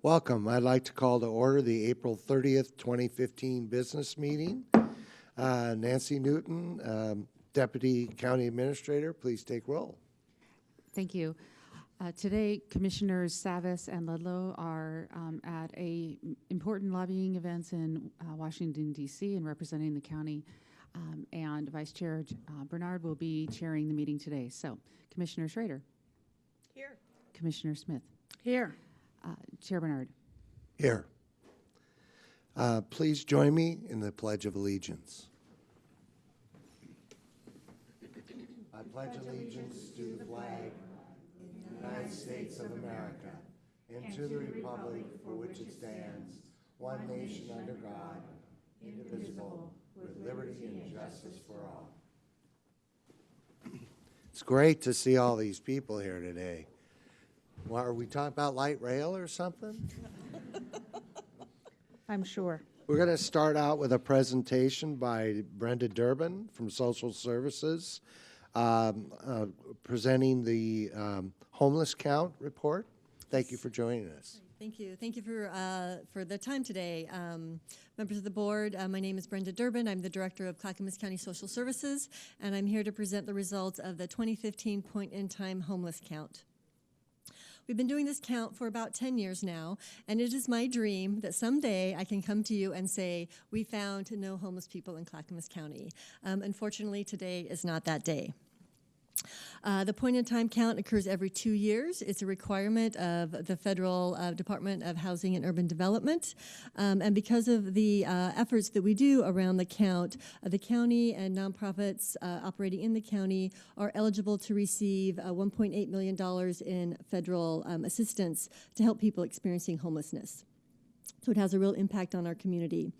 Welcome. I'd like to call to order the April 30th, 2015 business meeting. Nancy Newton, Deputy County Administrator, please take roll. Thank you. Today, Commissioners Savas and Ludlow are at important lobbying events in Washington, D.C. and representing the county. And Vice Chair Bernard will be chairing the meeting today. So, Commissioner Schrader. Here. Commissioner Smith. Here. Chair Bernard. Here. Please join me in the Pledge of Allegiance. I pledge allegiance to the flag of the United States of America and to the republic for which it stands, one nation under God, indivisible, with liberty and justice for all. It's great to see all these people here today. Well, are we talking about light rail or something? I'm sure. We're going to start out with a presentation by Brenda Durbin from Social Services, presenting the homeless count report. Thank you for joining us. Thank you. Thank you for the time today. Members of the board, my name is Brenda Durbin. I'm the Director of Clackamas County Social Services, and I'm here to present the results of the 2015 point-in-time homeless count. We've been doing this count for about 10 years now, and it is my dream that someday I can come to you and say, we found no homeless people in Clackamas County. Unfortunately, today is not that day. The point-in-time count occurs every 2 years. It's a requirement of the Federal Department of Housing and Urban Development. And because of the efforts that we do around the count, the county and nonprofits operating in the county are eligible to receive $1.8 million in federal assistance to help people experiencing homelessness. So it has a real impact on our community.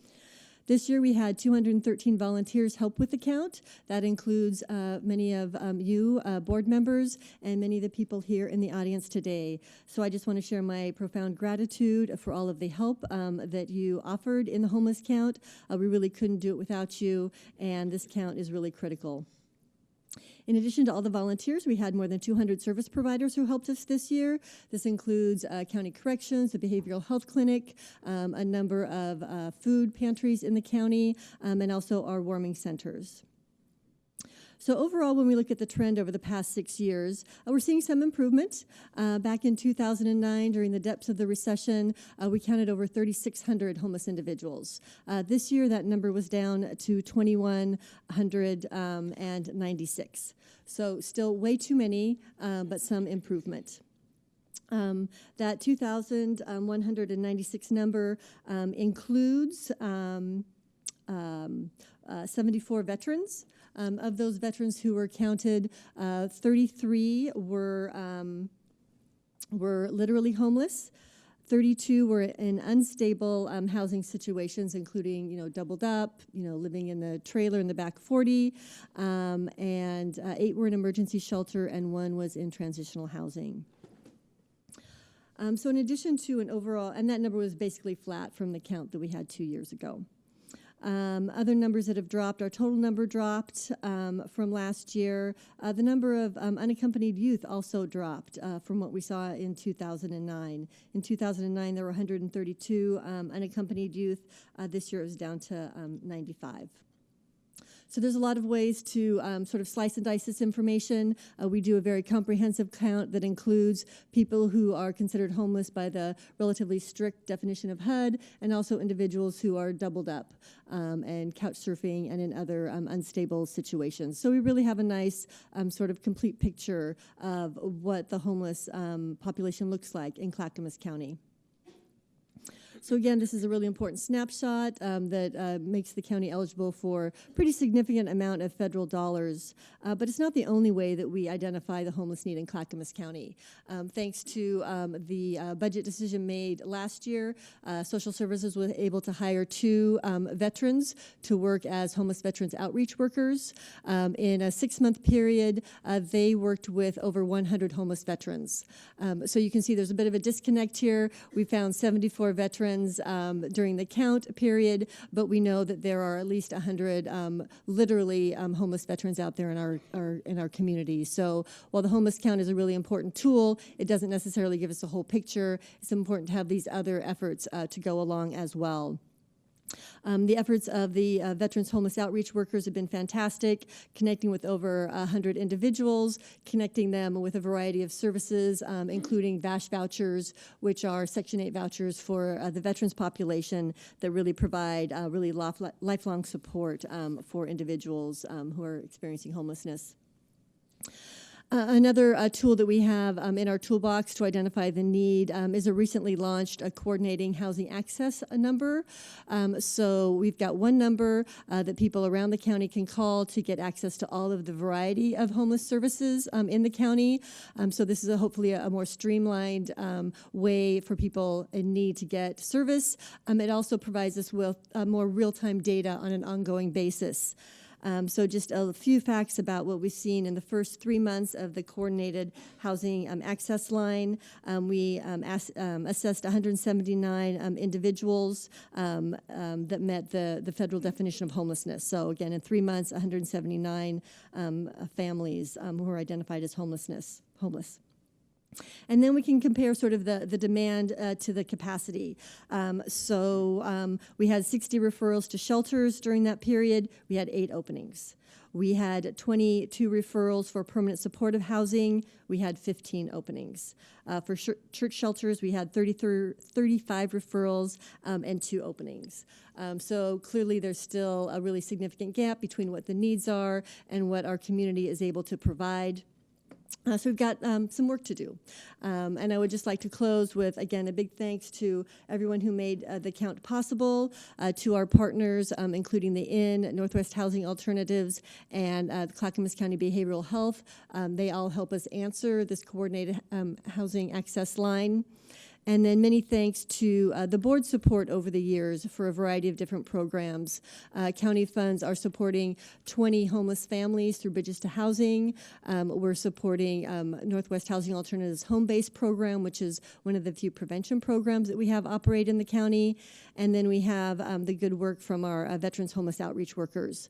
This year we had 213 volunteers help with the count. That includes many of you board members and many of the people here in the audience today. So I just want to share my profound gratitude for all of the help that you offered in the homeless count. We really couldn't do it without you, and this count is really critical. In addition to all the volunteers, we had more than 200 service providers who helped us this year. This includes county corrections, the behavioral health clinic, a number of food pantries in the county, and also our warming centers. So overall, when we look at the trend over the past 6 years, we're seeing some improvement. Back in 2009, during the depths of the recession, we counted over 3,600 homeless individuals. This year, that number was down to 2,196. So still way too many, but some improvement. That 2,196 number includes 74 veterans. Of those veterans who were counted, 33 were literally homeless. 32 were in unstable housing situations, including, doubled up, living in the trailer in the back 40, and 8 were in emergency shelter, and 1 was in transitional housing. So in addition to an overall, and that number was basically flat from the count that we had 2 years ago. Other numbers that have dropped, our total number dropped from last year. The number of unaccompanied youth also dropped from what we saw in 2009. In 2009, there were 132 unaccompanied youth. This year it was down to 95. So there's a lot of ways to sort of slice and dice this information. We do a very comprehensive count that includes people who are considered homeless by the relatively strict definition of HUD, and also individuals who are doubled up and couch surfing and in other unstable situations. So we really have a nice sort of complete picture of what the homeless population looks like in Clackamas County. So again, this is a really important snapshot that makes the county eligible for a pretty significant amount of federal dollars. But it's not the only way that we identify the homeless need in Clackamas County. Thanks to the budget decision made last year, Social Services was able to hire 2 veterans to work as homeless veterans outreach workers. In a 6-month period, they worked with over 100 homeless veterans. So you can see there's a bit of a disconnect here. We found 74 veterans during the count period, but we know that there are at least 100 literally homeless veterans out there in our community. So while the homeless count is a really important tool, it doesn't necessarily give us a whole picture. It's important to have these other efforts to go along as well. The efforts of the Veterans Homeless Outreach Workers have been fantastic, connecting with over 100 individuals, connecting them with a variety of services, including VASH vouchers, which are Section 8 vouchers for the veterans population that really provide really lifelong support for individuals who are experiencing homelessness. Another tool that we have in our toolbox to identify the need is a recently launched coordinating housing access number. So we've got one number that people around the county can call to get access to all of the variety of homeless services in the county. So this is hopefully a more streamlined way for people in need to get service. It also provides us with more real-time data on an ongoing basis. So just a few facts about what we've seen in the first 3 months of the coordinated housing access line. We assessed 179 individuals that met the federal definition of homelessness. So again, in 3 months, 179 families who were identified as homeless. And then we can compare sort of the demand to the capacity. So we had 60 referrals to shelters during that period. We had 8 openings. We had 22 referrals for permanent supportive housing. We had 15 openings. For church shelters, we had 35 referrals and 2 openings. So clearly there's still a really significant gap between what the needs are and what our community is able to provide. So we've got some work to do. And I would just like to close with, again, a big thanks to everyone who made the count possible, to our partners, including the Inn, Northwest Housing Alternatives, and the Clackamas County Behavioral Health. They all help us answer this coordinated housing access line. And then many thanks to the board support over the years for a variety of different programs. County funds are supporting 20 homeless families through Bridges to Housing. We're supporting Northwest Housing Alternatives Home-Based Program, which is one of the few prevention programs that we have operate in the county. And then we have the good work from our Veterans Homeless Outreach Workers.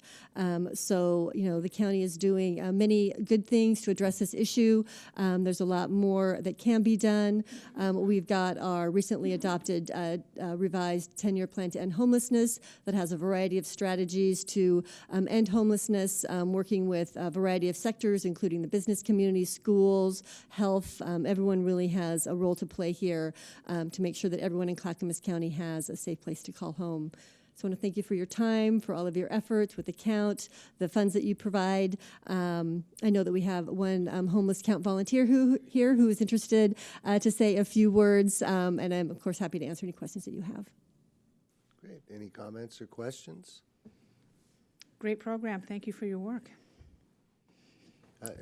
So, you know, the county is doing many good things to address this issue. There's a lot more that can be done. We've got our recently adopted revised 10-year plan to end homelessness that has a variety of strategies to end homelessness, working with a variety of sectors, including the business community, schools, health. Everyone really has a role to play here to make sure that everyone in Clackamas County has a safe place to call home. So I want to thank you for your time, for all of your efforts with the count, the funds that you provide. I know that we have one homeless count volunteer who is interested to say a few words, and I'm, of course, happy to answer any questions that you have. Great. Any comments or questions? Great program. Thank you for your work.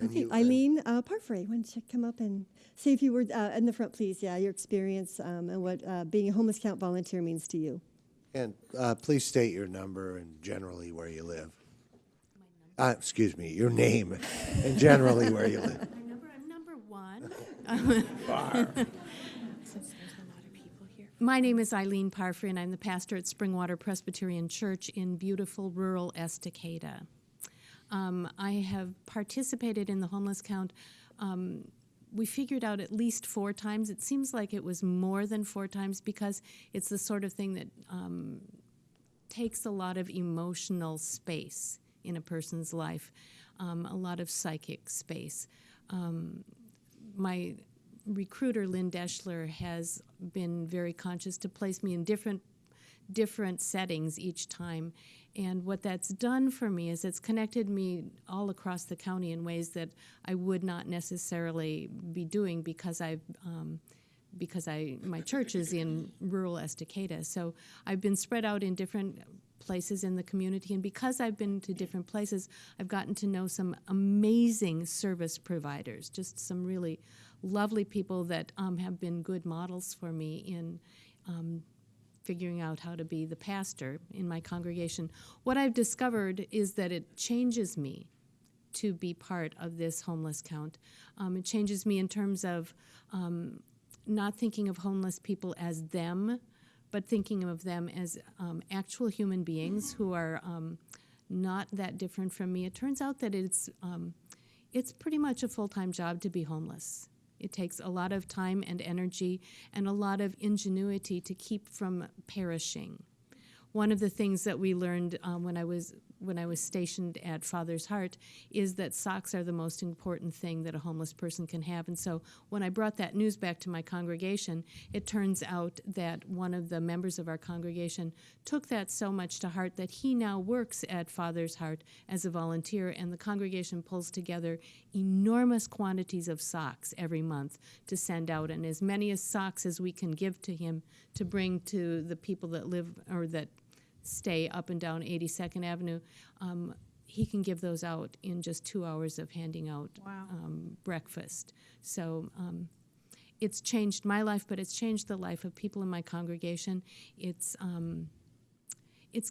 Okay, Eileen Parfrey, why don't you come up and say a few words in the front, please? Yeah, your experience and what being a homeless count volunteer means to you. And please state your number and generally where you live. Excuse me, your name and generally where you live. My number, I'm number 1. Bar. Since there's a lot of people here. My name is Eileen Parfrey, and I'm the pastor at Springwater Presbyterian Church in beautiful rural Estacada. I have participated in the homeless count. We figured out at least 4 times. It seems like it was more than 4 times because it's the sort of thing that takes a lot of emotional space in a person's life, a lot of psychic space. My recruiter, Lynn Deschler, has been very conscious to place me in different settings each time. And what that's done for me is it's connected me all across the county in ways that I would not necessarily be doing because my church is in rural Estacada. So I've been spread out in different places in the community, and because I've been to different places, I've gotten to know some amazing service providers, just some really lovely people that have been good models for me in figuring out how to be the pastor in my congregation. What I've discovered is that it changes me to be part of this homeless count. It changes me in terms of not thinking of homeless people as them, but thinking of them as actual human beings who are not that different from me. It turns out that it's pretty much a full-time job to be homeless. It takes a lot of time and energy and a lot of ingenuity to keep from perishing. One of the things that we learned when I was stationed at Father's Heart is that socks are the most important thing that a homeless person can have. And so when I brought that news back to my congregation, it turns out that one of the members of our congregation took that so much to heart that he now works at Father's Heart as a volunteer, and the congregation pulls together enormous quantities of socks every month to send out, and as many as socks as we can give to him to bring to the people that live or that stay up and down 82nd Avenue, he can give those out in just 2 hours of handing out breakfast. So it's changed my life, but it's changed the life of people in my congregation. It's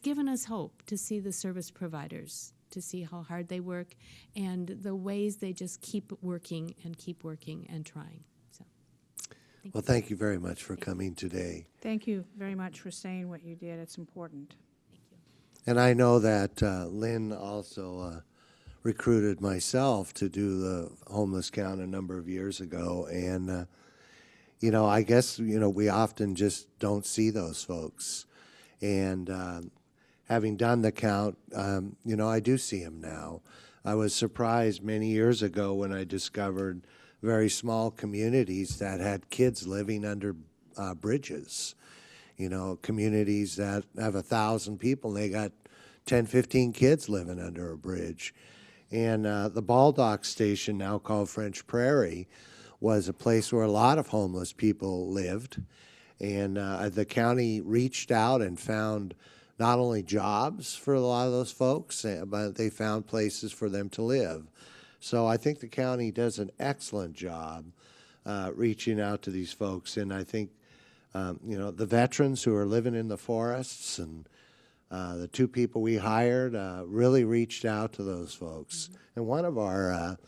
given us hope to see the service providers, to see how hard they work, and the ways they just keep working and trying. So, Well, thank you very much for coming today. Thank you very much for saying what you did. It's important. And I know that Lynn also recruited myself to do the homeless count a number of years ago. And, I guess, we often just don't see those folks. And having done the count, I do see them now. I was surprised many years ago when I discovered very small communities that had kids living under bridges. Communities that have 1,000 people, and they got 10, 15 kids living under a bridge. And the Baldock station, now called French Prairie, was a place where a lot of homeless people lived. And the county reached out and found not only jobs for a lot of those folks, but they found places for them to live. So I think the county does an excellent job reaching out to these folks. And I think the veterans who are living in the forests and the 2 people we hired really reached out to those folks. And one of our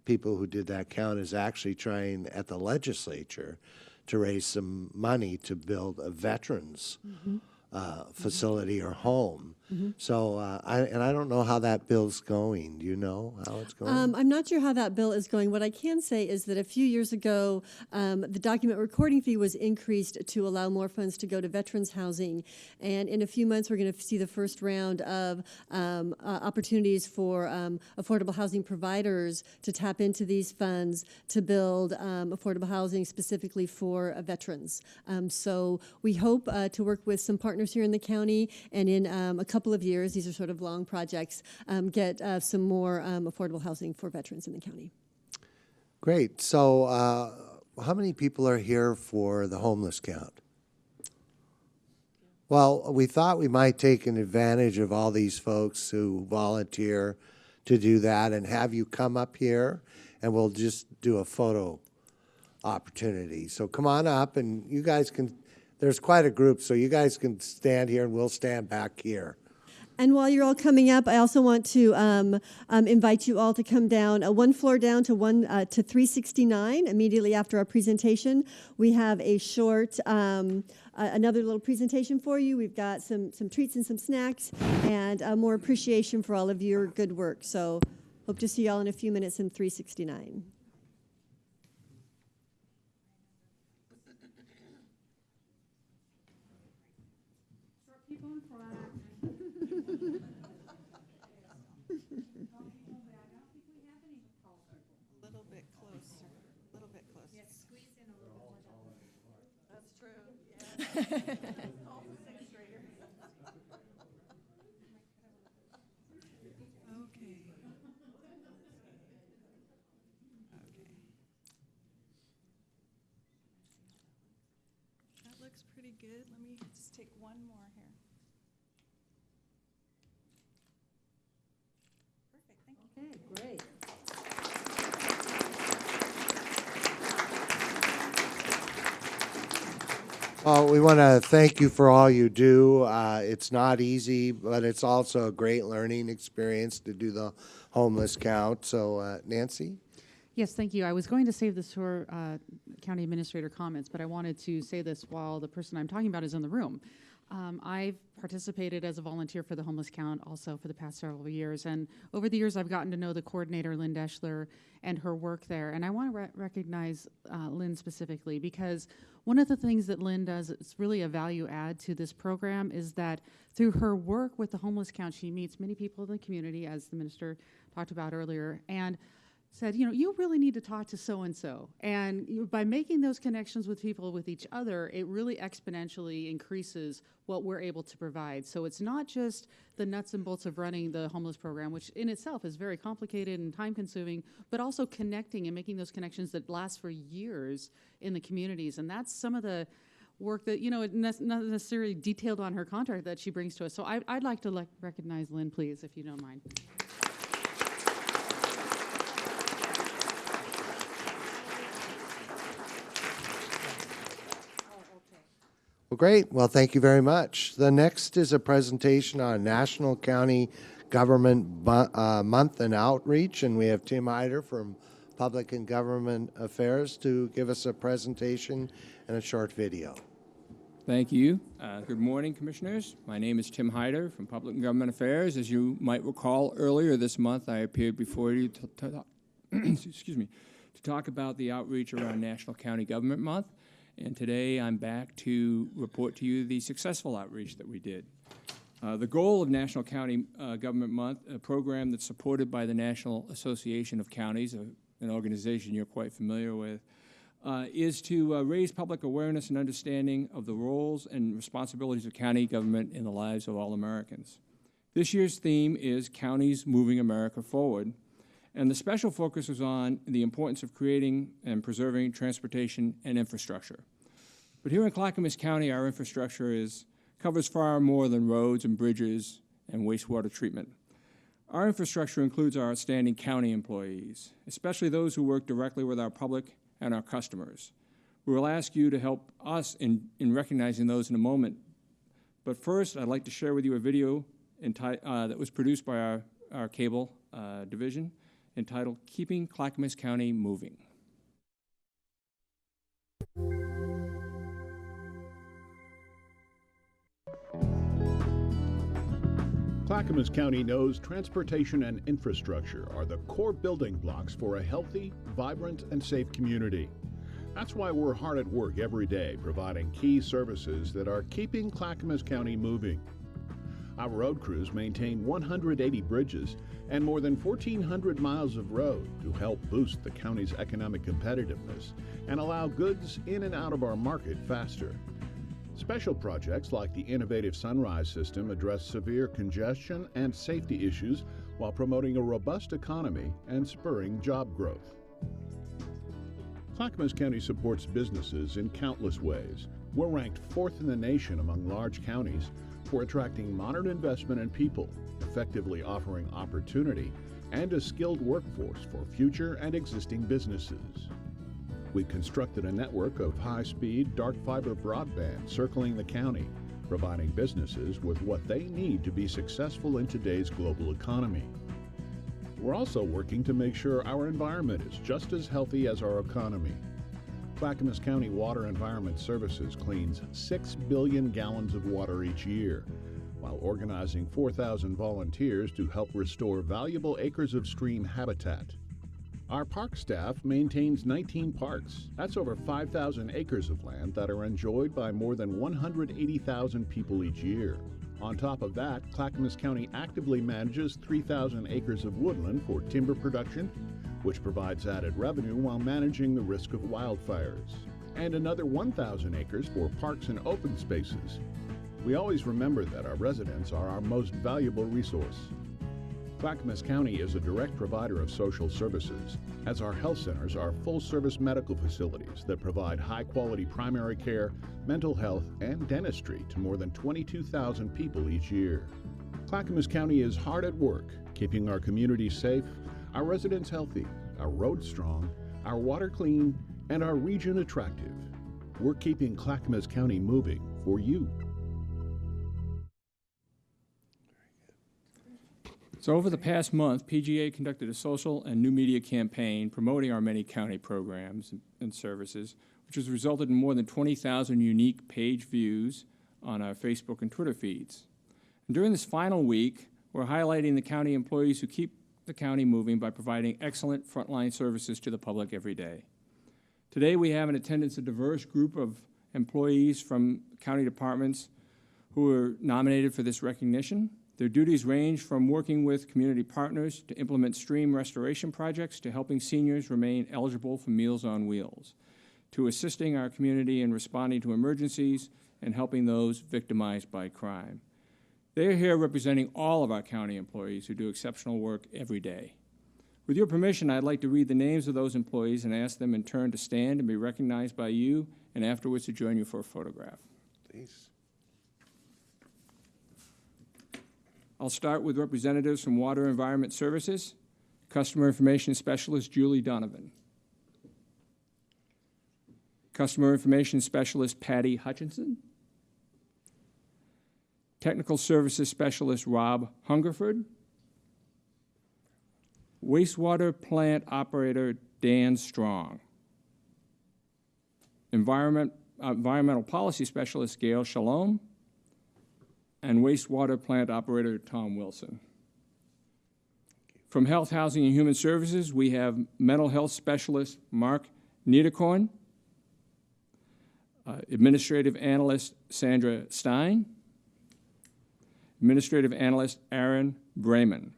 people who did that count is actually trying at the legislature to raise some money to build a veterans facility or home. So I don't know how that bill's going. Do you know how it's going? I'm not sure how that bill is going. What I can say is that a few years ago, the document recording fee was increased to allow more funds to go to veterans housing. And in a few months, we're going to see the first round of opportunities for affordable housing providers to tap into these funds to build affordable housing specifically for veterans. So we hope to work with some partners here in the county, and in a couple of years, these are sort of long projects, get some more affordable housing for veterans in the county. Great. So how many people are here for the homeless count? Well, we thought we might take an advantage of all these folks who volunteer to do that and have you come up here, and we'll just do a photo opportunity. So come on up, and you guys can, there's quite a group, so you guys can stand here and we'll stand back here. And while you're all coming up, I also want to invite you all to come down one floor down to 369 immediately after our presentation. We have a short, another little presentation for you. We've got some treats and some snacks and more appreciation for all of your good work. So hope to see you all in a few minutes in 369. That looks pretty good. Let me just take one more here. Perfect, thank you. Okay, great. Well, we want to thank you for all you do. It's not easy, but it's also a great learning experience to do the homeless count. So, Nancy? Yes, thank you. I was going to save this for county administrator comments, but I wanted to say this while the person I'm talking about is in the room. I've participated as a volunteer for the homeless count also for the past several years, and over the years I've gotten to know the coordinator, Lynn Deschler, and her work there, and I want to recognize Lynn specifically because one of the things that Lynn does, it's really a value add to this program, is that through her work with the homeless count, she meets many people in the community, as the minister talked about earlier, and said, you know, you really need to talk to so-and-so. And by making those connections with people, with each other, it really exponentially increases what we're able to provide. So it's not just the nuts and bolts of running the homeless program, which in itself is very complicated and time-consuming, but also connecting and making those connections that last for years in the communities. And that's some of the work that, you know, not necessarily detailed on her contract that she brings to us. So I'd like to recognize Lynn, please, if you don't mind. Well, great. Well, thank you very much. The next is a presentation on National County Government Month and Outreach, and we have Tim Heider from Public and Government Affairs to give us a presentation and a short video. Thank you. Good morning, Commissioners. My name is Tim Heider from Public and Government Affairs. As you might recall, earlier this month I appeared before you excuse me, to talk about the outreach around National County Government Month. And today I'm back to report to you the successful outreach that we did. The goal of National County Government Month, a program that's supported by the National Association of Counties, an organization you're quite familiar with, is to raise public awareness and understanding of the roles and responsibilities of county government in the lives of all Americans. This year's theme is Counties Moving America Forward, and the special focus was on the importance of creating and preserving transportation and infrastructure. But here in Clackamas County, our infrastructure covers far more than roads and bridges and wastewater treatment. Our infrastructure includes our outstanding county employees, especially those who work directly with our public and our customers. We will ask you to help us in recognizing those in a moment. But first, I'd like to share with you a video that was produced by our cable division, entitled Keeping Clackamas County Moving. Clackamas County knows transportation and infrastructure are the core building blocks for a healthy, vibrant, and safe community. That's why we're hard at work every day providing key services that are keeping Clackamas County moving. Our road crews maintain 180 bridges and more than 1,400 miles of road to help boost the county's economic competitiveness and allow goods in and out of our market faster. Special projects like the innovative Sunrise system address severe congestion and safety issues while promoting a robust economy and spurring job growth. Clackamas County supports businesses in countless ways. We're ranked 4th in the nation among large counties for attracting modern investment and people, effectively offering opportunity and a skilled workforce for future and existing businesses. We constructed a network of high-speed dark fiber broadband circling the county, providing businesses with what they need to be successful in today's global economy. We're also working to make sure our environment is just as healthy as our economy. Clackamas County Water Environment Services cleans 6 billion gallons of water each year, while organizing 4,000 volunteers to help restore valuable acres of stream habitat. Our park staff maintains 19 parks. That's over 5,000 acres of land that are enjoyed by more than 180,000 people each year. On top of that, Clackamas County actively manages 3,000 acres of woodland for timber production, which provides added revenue while managing the risk of wildfires, and another 1,000 acres for parks and open spaces. We always remember that our residents are our most valuable resource. Clackamas County is a direct provider of social services, as our health centers are full-service medical facilities that provide high-quality primary care, mental health, and dentistry to more than 22,000 people each year. Clackamas County is hard at work, keeping our community safe, our residents healthy, our roads strong, our water clean, and our region attractive. We're keeping Clackamas County moving for you. So over the past month, PGA conducted a social and new media campaign promoting our many county programs and services, which has resulted in more than 20,000 unique page views on our Facebook and Twitter feeds. And during this final week, we're highlighting the county employees who keep the county moving by providing excellent frontline services to the public every day. Today, we have in attendance a diverse group of employees from county departments who are nominated for this recognition. Their duties range from working with community partners to implement stream restoration projects to helping seniors remain eligible for Meals on Wheels, to assisting our community in responding to emergencies and helping those victimized by crime. They are here representing all of our county employees who do exceptional work every day. With your permission, I'd like to read the names of those employees and ask them in turn to stand and be recognized by you and afterwards to join you for a photograph. Please. I'll start with representatives from Water Environment Services, Customer Information Specialist Julie Donovan, Customer Information Specialist Patty Hutchinson, Technical Services Specialist Rob Hungerford, Wastewater Plant Operator Dan Strong, Environmental Policy Specialist Gail Shalom, and Wastewater Plant Operator Tom Wilson. From Health, Housing, and Human Services, we have Mental Health Specialist Mark Niederkorn, Administrative Analyst Sandra Stein, Administrative Analyst Aaron Brayman.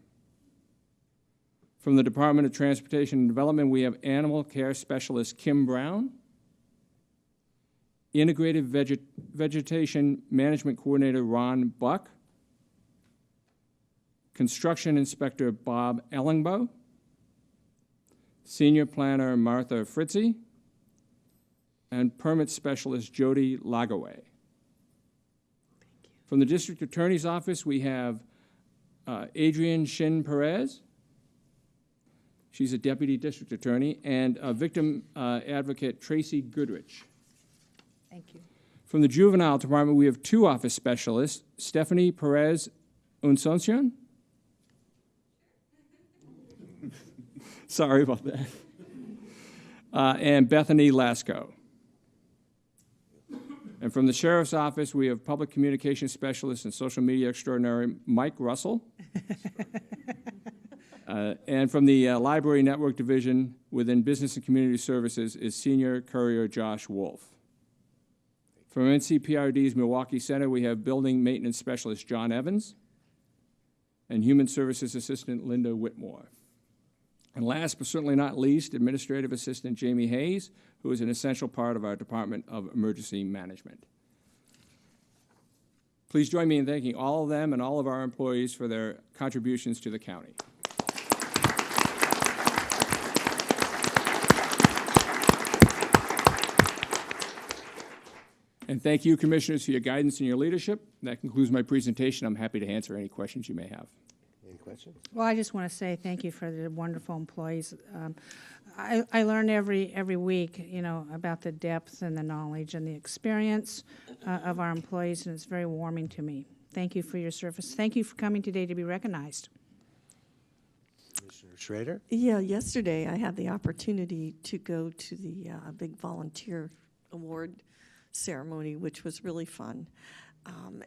From the Department of Transportation and Development, we have Animal Care Specialist Kim Brown, Integrative Vegetation Management Coordinator Ron Buck, Construction Inspector Bob Ellingbo, Senior Planner Martha Fritzy, and Permit Specialist Jody Lagaway. From the District Attorney's Office, we have Adrienne Shin Perez. She's a Deputy District Attorney, and Victim Advocate Tracy Goodrich. Thank you. From the Juvenile Department, we have two office specialists, Stephanie Perez Unsoncion. Sorry about that. And Bethany Lasco. And from the Sheriff's Office, we have Public Communications Specialist and Social Media Extraordinary Mike Russell. And from the Library Network Division within Business and Community Services is Senior Courier Josh Wolf. From NCPRD's Milwaukee Center, we have Building Maintenance Specialist John Evans and Human Services Assistant Linda Whitmore. And last but certainly not least, Administrative Assistant Jamie Hayes, who is an essential part of our Department of Emergency Management. Please join me in thanking all of them and all of our employees for their contributions to the county. And thank you, Commissioners, for your guidance and your leadership. That concludes my presentation. I'm happy to answer any questions you may have. Any questions? Well, I just want to say thank you for the wonderful employees. I learn every week, you know, about the depth and the knowledge and the experience of our employees, and it's very warming to me. Thank you for your service. Thank you for coming today to be recognized. Commissioner Schrader? Yeah, yesterday I had the opportunity to go to the big volunteer award ceremony, which was really fun.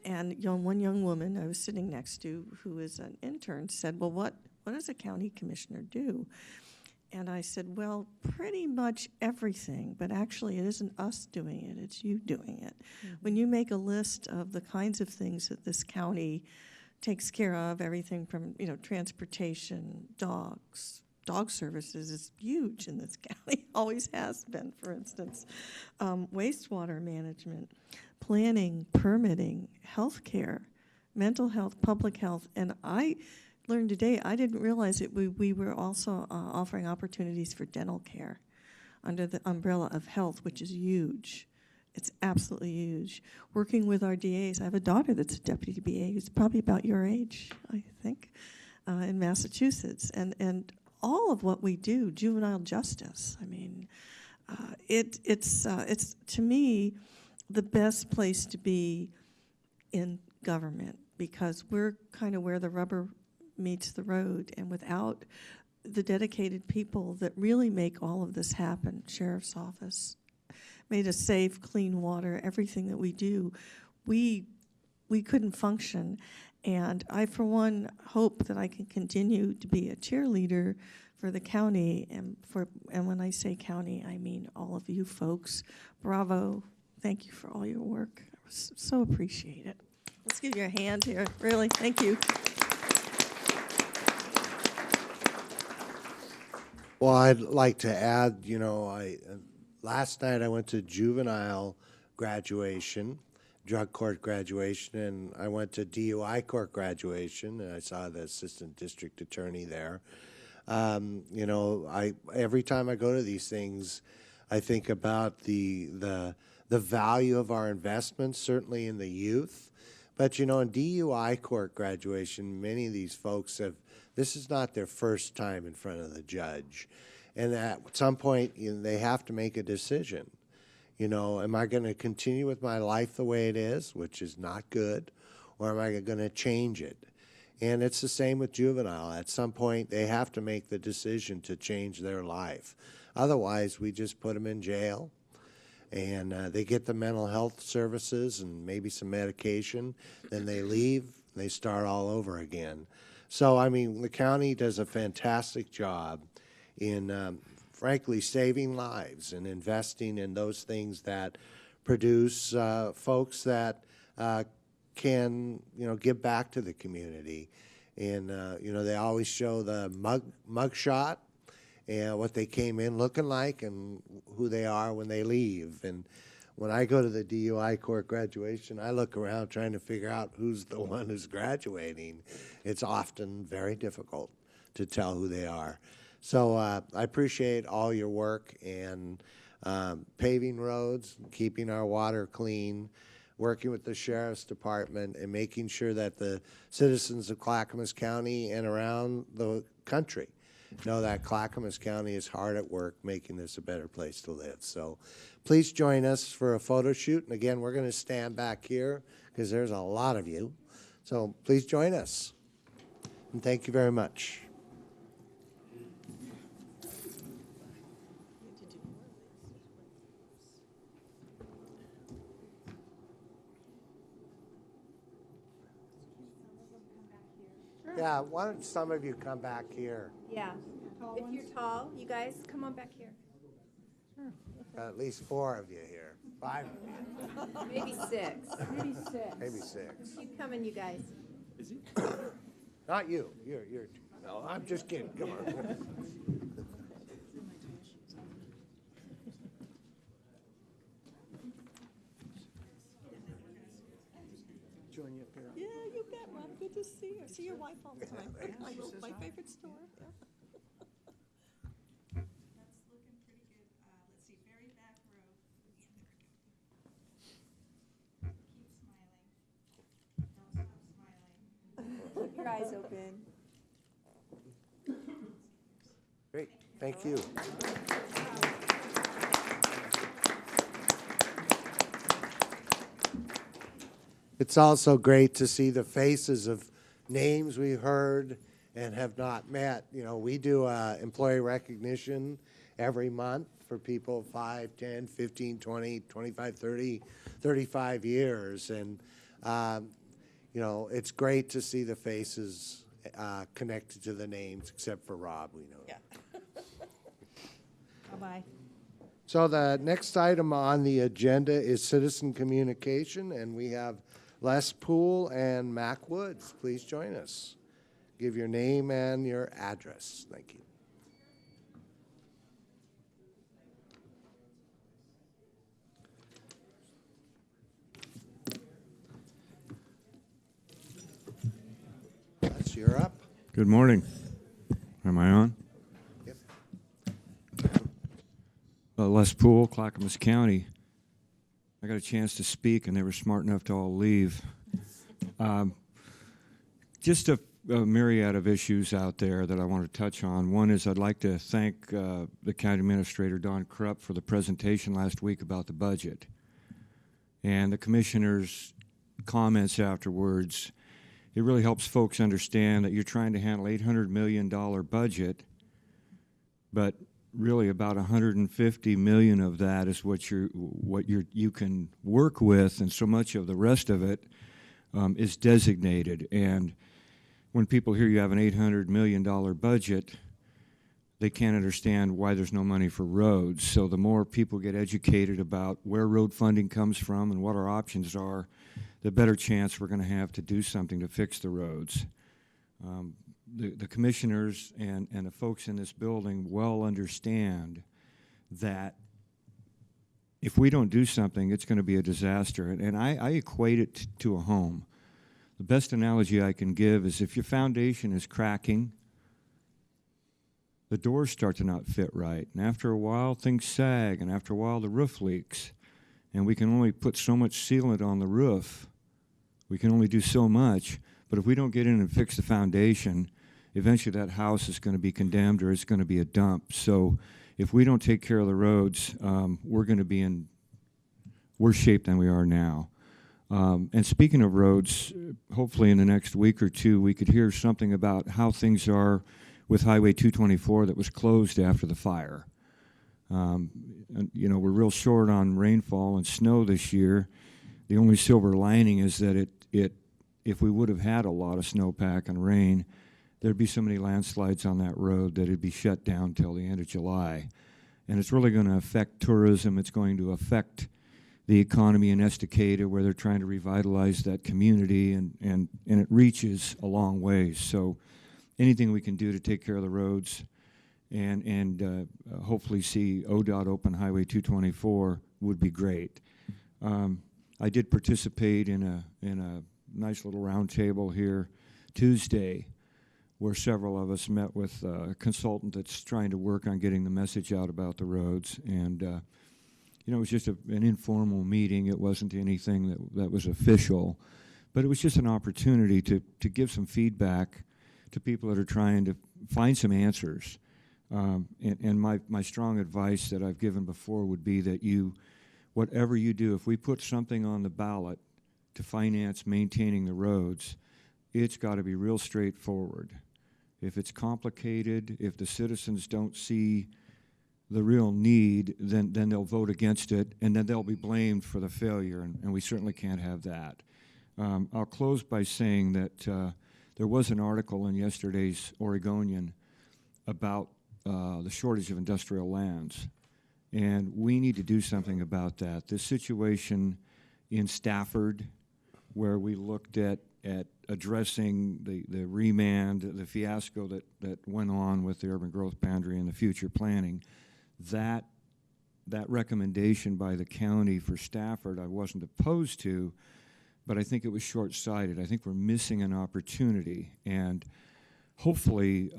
And one young woman I was sitting next to, who is an intern, said, well, what does a county commissioner do? And I said, well, pretty much everything, but actually it isn't us doing it, it's you doing it. Mm-hmm. When you make a list of the kinds of things that this county takes care of, everything from, you know, transportation, dog services is huge in this county, always has been, for instance. Wastewater management, planning, permitting, healthcare, mental health, public health, and I learned today, I didn't realize that we were also offering opportunities for dental care under the umbrella of health, which is huge. It's absolutely huge. Working with our DAs, I have a daughter that's a deputy DA who's probably about your age, I think, in Massachusetts. And all of what we do, juvenile justice, I mean, it's to me the best place to be in government, because we're kind of where the rubber meets the road, and without the dedicated people that really make all of this happen, sheriff's office, made us safe, clean water, everything that we do, we couldn't function. And I, for one, hope that I can continue to be a cheerleader for the county, and when I say county, I mean all of you folks. Bravo. Thank you for all your work. I so appreciate it. Let's give you a hand here. Really, thank you. Well, I'd like to add, you know, last night I went to juvenile graduation, drug court graduation, and I went to DUI court graduation, and I saw the assistant district attorney there. You know, every time I go to these things, I think about the value of our investments, certainly in the youth. But, you know, in DUI court graduation, many of these folks this is not their first time in front of the judge. And at some point, they have to make a decision. You know, am I going to continue with my life the way it is, which is not good, or am I going to change it? And it's the same with juvenile. At some point, they have to make the decision to change their life. Otherwise, we just put them in jail, and they get the mental health services and maybe some medication. Then they leave, and they start all over again. So, I mean, the county does a fantastic job in, frankly, saving lives and investing in those things that produce folks that can, you know, give back to the community. And, you know, they always show the mug shot and what they came in looking like and who they are when they leave. And when I go to the DUI court graduation, I look around trying to figure out who's the one who's graduating. It's often very difficult to tell who they are. So I appreciate all your work and paving roads, keeping our water clean, working with the Sheriff's Department, and making sure that the citizens of Clackamas County and around the country know that Clackamas County is hard at work making this a better place to live. So please join us for a photo shoot. And again, we're going to stand back here because there's a lot of you. So please join us. And thank you very much. Yeah, why don't some of you come back here? Yeah. If you're tall, you guys, come on back here. At least 4 of you here. 5 of you. Maybe 6. Maybe 6. Keep coming, you guys. Not you. You're. No, I'm just kidding. Come on. Join you up here. Yeah, you bet, Ron. Good to see you. I see your wife all the time. My favorite store. Yeah. That's looking pretty good. Let's see, very back row. Yeah, there we go. Keep smiling. Don't stop smiling. Keep your eyes open. Great. Thank you. It's also great to see the faces of names we've heard and have not met. You know, we do employee recognition every month for people 5, 10, 15, 20, 25, 30, 35 years. And, you know, it's great to see the faces connected to the names, except for Rob, we know. Yeah. Bye-bye. So the next item on the agenda is citizen communication, and we have Les Poole and Mac Woods. Please join us. Give your name and your address. Thank you. Les, you're up. Good morning. Am I on? Yep. Les Poole, Clackamas County. I got a chance to speak, and they were smart enough to all leave. Just a myriad of issues out there that I want to touch on. One is I'd like to thank the County Administrator, Don Krupp, for the presentation last week about the budget. And the Commissioner's comments afterwards. It really helps folks understand that you're trying to handle $800 million budget, but really about $150 million of that is what you can work with, and so much of the rest of it is designated. And when people hear you have an $800 million budget, they can't understand why there's no money for roads. So the more people get educated about where road funding comes from and what our options are, the better chance we're going to have to do something to fix the roads. The commissioners and the folks in this building well understand that if we don't do something, it's going to be a disaster. And I equate it to a home. The best analogy I can give is if your foundation is cracking, the doors start to not fit right. And after a while, things sag, and after a while, the roof leaks. And we can only put so much sealant on the roof. We can only do so much. But if we don't get in and fix the foundation, eventually that house is going to be condemned or it's going to be a dump. So if we don't take care of the roads, we're going to be in worse shape than we are now. And speaking of roads, hopefully in the next week or two, we could hear something about how things are with Highway 224 that was closed after the fire. And, you know, we're real short on rainfall and snow this year. The only silver lining is that if we would have had a lot of snowpack and rain, there'd be so many landslides on that road that it'd be shut down till the end of July. And it's really going to affect tourism. It's going to affect the economy in Estacada, where they're trying to revitalize that community, and it reaches a long ways. So anything we can do to take care of the roads and hopefully see ODOT open Highway 224 would be great. I did participate in a nice little round table here Tuesday, where several of us met with a consultant that's trying to work on getting the message out about the roads. And you know, it was just an informal meeting. It wasn't anything that was official, but it was just an opportunity to give some feedback to people that are trying to find some answers. And my strong advice that I've given before would be that whatever you do, if we put something on the ballot to finance maintaining the roads, it's got to be real straightforward. If it's complicated, if the citizens don't see the real need, then they'll vote against it, and then they'll be blamed for the failure, and we certainly can't have that. I'll close by saying that there was an article in yesterday's Oregonian about the shortage of industrial lands, and we need to do something about that. This situation in Stafford, where we looked at addressing the remand, the fiasco that went on with the urban growth boundary and the future planning, that recommendation by the county for Stafford I wasn't opposed to, but I think it was short-sighted. I think we're missing an opportunity, and hopefully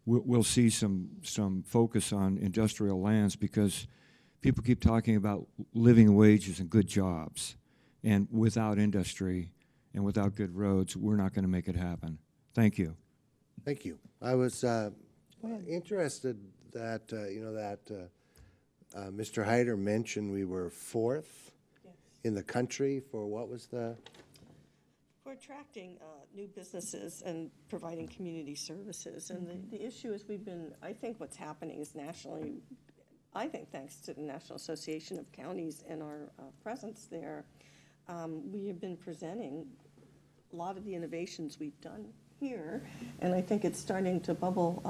we'll see some focus on industrial lands, because people keep talking about living wages and good jobs, and without industry and without good roads, we're not going to make it happen. Thank you. Thank you. I was interested that, Mr. Heider mentioned we were fourth in the country for what was the? For attracting new businesses and providing community services. And the issue is I think what's happening is nationally, I think thanks to the National Association of Counties and our presence there, we have been presenting a lot of the innovations we've done here. And I think it's starting to bubble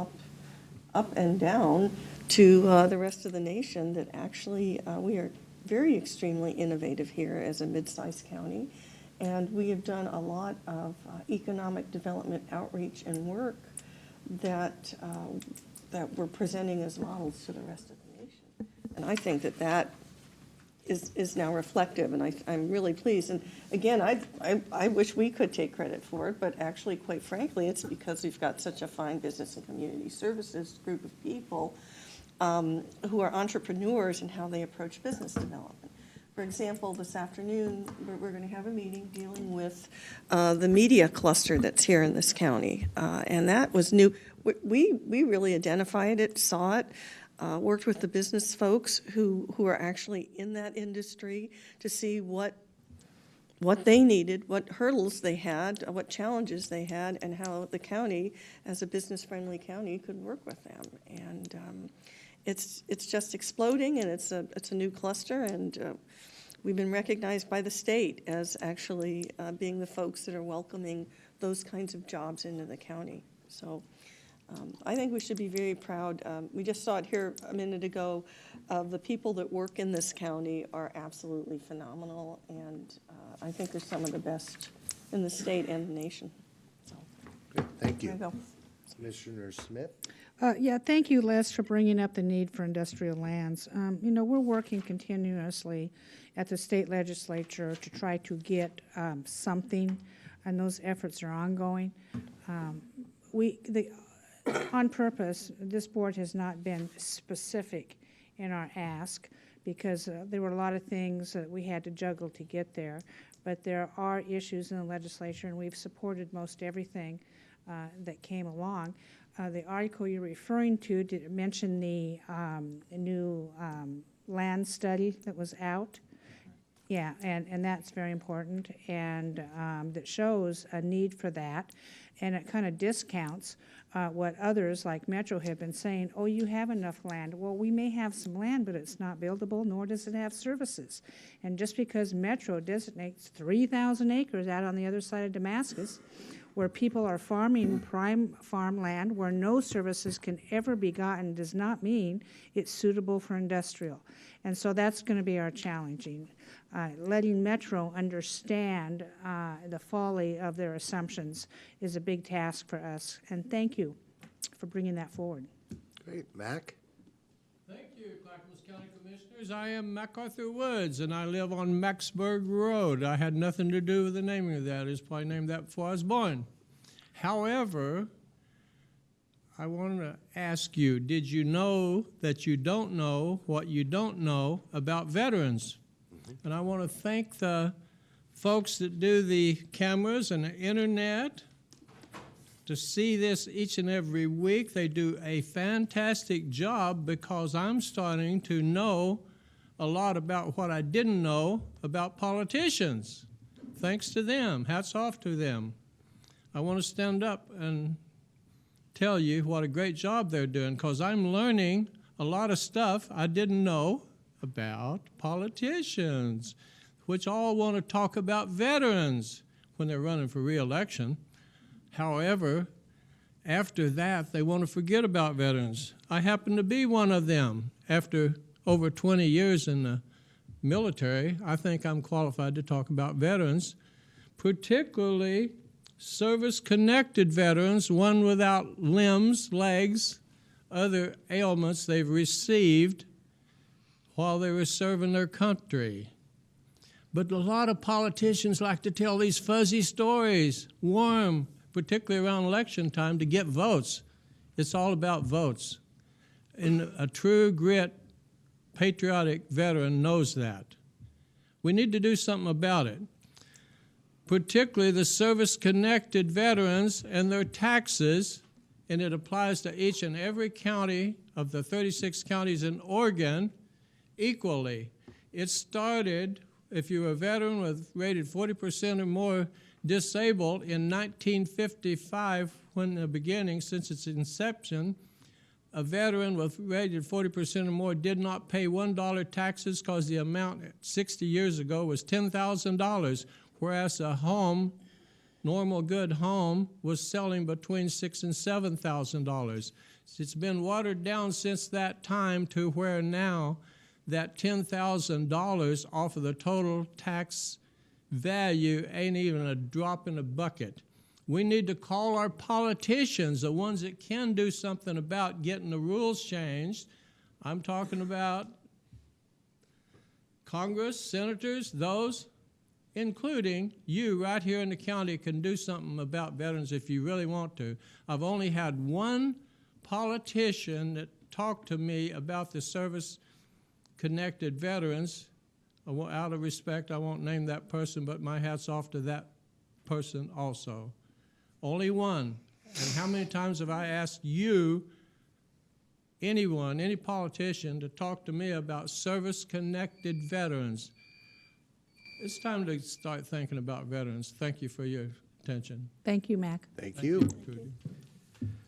up and down to the rest of the nation that actually we are very extremely innovative here as a mid-sized county. And we have done a lot of economic development outreach and work that we're presenting as models to the rest of the nation. And I think that is now reflective, and I'm really pleased. And again, I wish we could take credit for it, but actually, quite frankly, it's because we've got such a fine business and community services group of people who are entrepreneurs in how they approach business development. For example, this afternoon, we're going to have a meeting dealing with the media cluster that's here in this county. And that was new. We really identified it, saw it, worked with the business folks who are actually in that industry to see what they needed, what hurdles they had, what challenges they had, and how the county, as a business-friendly county, could work with them. And it's just exploding, and it's a new cluster, and we've been recognized by the state as actually being the folks that are welcoming those kinds of jobs into the county. So I think we should be very proud. We just saw it here a minute ago. The people that work in this county are absolutely phenomenal, and I think they're some of the best in the state and the nation. So, Good. Thank you. there you go. Commissioner Smith? Yeah, thank you, Les, for bringing up the need for industrial lands. We're working continuously at the state legislature to try to get something, and those efforts are ongoing. On purpose, this board has not been specific in our ask because there were a lot of things that we had to juggle to get there. But there are issues in the legislature, and we've supported most everything that came along. The article you're referring to did mention the new land study that was out. Yeah, and that's very important, and that shows a need for that, and it kind of discounts what others like Metro have been saying, oh, you have enough land. Well, we may have some land, but it's not buildable, nor does it have services. And just because Metro designates 3,000 acres out on the other side of Damascus, where people are farming prime farmland where no services can ever be gotten, does not mean it's suitable for industrial. And so that's going to be our challenging. Letting Metro understand the folly of their assumptions is a big task for us. And thank you for bringing that forward. Great. Mac? Thank you, Clackamas County Commissioners. I am MacArthur Woods, and I live on Maxburg Road. I had nothing to do with the naming of that. It's probably named that before I was born. However, I want to ask you, did you know that you don't know what you don't know about veterans? And I want to thank the folks that do the cameras and the internet to see this each and every week. They do a fantastic job because I'm starting to know a lot about what I didn't know about politicians. Thanks to them. Hats off to them. I want to stand up and tell you what a great job they're doing because I'm learning a lot of stuff I didn't know about politicians, which all want to talk about veterans when they're running for re-election. However, after that, they want to forget about veterans. I happen to be one of them. After over 20 years in the military, I think I'm qualified to talk about veterans, particularly service-connected veterans, one without limbs, legs, other ailments they've received while they were serving their country. But a lot of politicians like to tell these fuzzy stories, warm, particularly around election time, to get votes. It's all about votes. And a true grit, patriotic veteran knows that. We need to do something about it, particularly the service-connected veterans and their taxes, and it applies to each and every county of the 36 counties in Oregon equally. It started if you were a veteran with rated 40% or more disabled in 1955, when the beginning, since its inception, a veteran with rated 40% or more did not pay $1 taxes because the amount 60 years ago was $10,000, whereas a home, normal good home, was selling between $6,000 and $7,000. It's been watered down since that time to where now that $10,000 off of the total tax value ain't even a drop in the bucket. We need to call our politicians, the ones that can do something about getting the rules changed. I'm talking about Congress, senators, those, including you right here in the county, can do something about veterans if you really want to. I've only had one politician that talked to me about the service-connected veterans. Out of respect, I won't name that person, but my hat's off to that person also. Only one. And how many times have I asked you, anyone, any politician, to talk to me about service-connected veterans? It's time to start thinking about veterans. Thank you for your attention. Thank you, Mac. Thank you. Judy.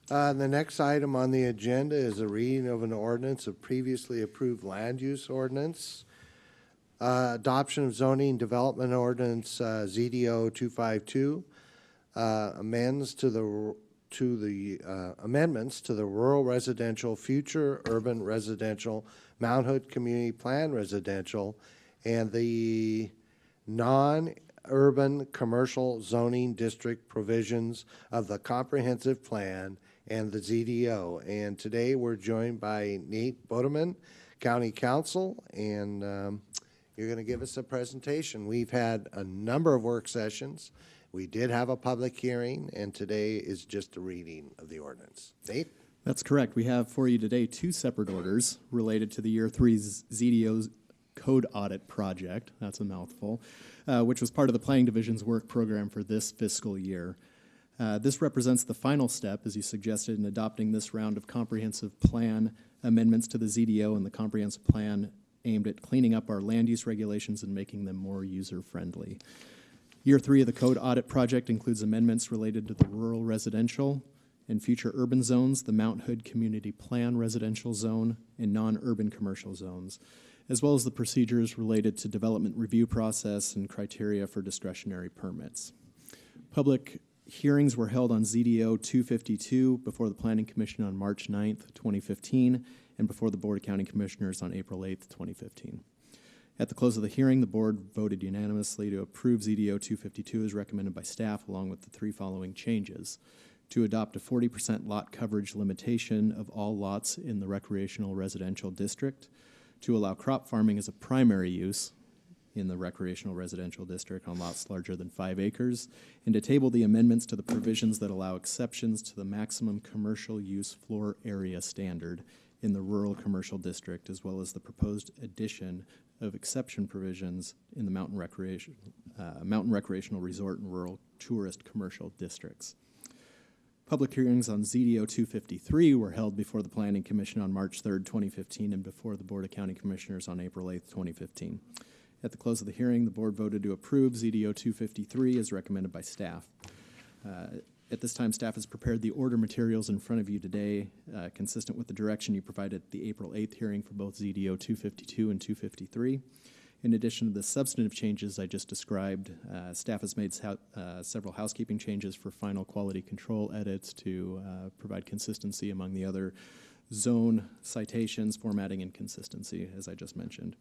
The next item on the agenda is a reading of an ordinance of previously approved land use ordinance. Adoption of zoning development ordinance ZDO 252. Amendments to the rural residential, future urban residential, Mount Hood Community Plan residential, and the non-urban commercial zoning district provisions of the comprehensive plan and the ZDO. And today we're joined by Nate Boderman, County Counsel, and you're going to give us a presentation. We've had a number of work sessions. We did have a public hearing, and today is just a reading of the ordinance. Nate? That's correct. We have for you today two separate orders related to the Year 3 ZDO Code Audit Project, that's a mouthful, which was part of the Planning Division's work program for this fiscal year. This represents the final step, as you suggested, in adopting this round of comprehensive plan amendments to the ZDO and the comprehensive plan aimed at cleaning up our land use regulations and making them more user-friendly. Year 3 of the Code Audit Project includes amendments related to the rural residential and future urban zones, the Mount Hood Community Plan residential zone, and non-urban commercial zones, as well as the procedures related to development review process and criteria for discretionary permits. Public hearings were held on ZDO 252 before the Planning Commission on March 9th, 2015, and before the Board of County Commissioners on April 8th, 2015. At the close of the hearing, the board voted unanimously to approve ZDO 252 as recommended by staff, along with the three following changes: to adopt a 40% lot coverage limitation of all lots in the recreational residential district, to allow crop farming as a primary use in the recreational residential district on lots larger than 5 acres, and to table the amendments to the provisions that allow exceptions to the maximum commercial use floor area standard in the rural commercial district, as well as the proposed addition of exception provisions in the mountain recreational resort and rural tourist commercial districts. Public hearings on ZDO 253 were held before the Planning Commission on March 3rd, 2015, and before the Board of County Commissioners on April 8th, 2015. At the close of the hearing, the board voted to approve ZDO 253 as recommended by staff. At this time, staff has prepared the order materials in front of you today, consistent with the direction you provided at the April 8th hearing for both ZDO 252 and 253. In addition to the substantive changes I just described, staff has made several housekeeping changes for final quality control edits to provide consistency among the other zone citations, formatting, and consistency, as I just mentioned.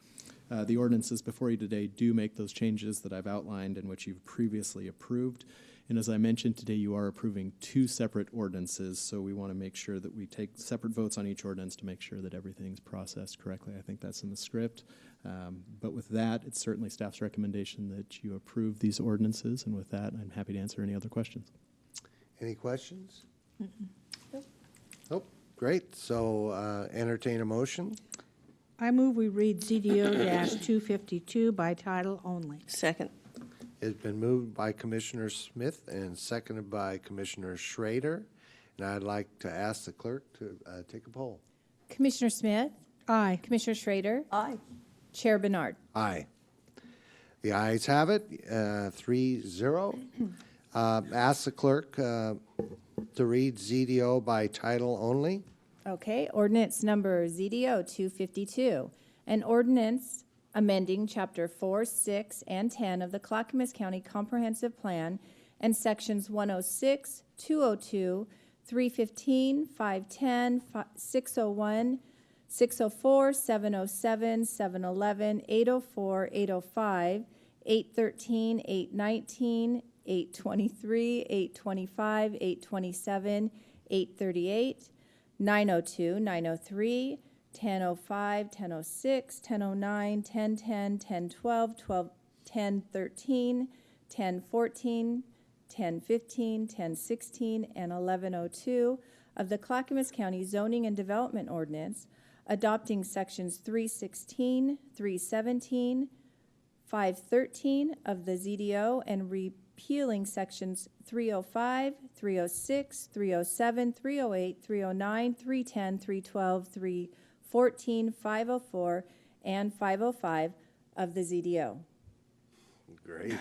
The ordinances before you today do make those changes that I've outlined and which you've previously approved. And as I mentioned today, you are approving two separate ordinances, so we want to make sure that we take separate votes on each ordinance to make sure that everything's processed correctly. I think that's in the script. But with that, it's certainly staff's recommendation that you approve these ordinances. And with that, I'm happy to answer any other questions. Any questions? Nope. Great. So entertain a motion. I move we read ZDO-252 by title only. Second. It's been moved by Commissioner Smith and seconded by Commissioner Schrader. And I'd like to ask the clerk to take a poll. Commissioner Smith? Aye. Commissioner Schrader? Aye. Chair Bernard? Aye. The ayes have it, 3-0. Ask the clerk to read ZDO by title only. Okay, ordinance number ZDO 252, an ordinance amending Chapter 4, 6, and 10 of the Clackamas County Comprehensive Plan and Sections 106, 202, 315, 510, 601, 604, 707, 711, 804, 805, 813, 819, 823, 825, 827, 838, 902, 903, 1005, 1006, 1009, 1010, 1012, 1013, 1014, 1015, 1016, and 1102 of the Clackamas County Zoning and Development Ordinance, adopting sections 316, 317, 513 of the ZDO, and repealing sections 305, 306, 307, 308, 309, 310, 312, 314, 504, and 505 of the ZDO. Great.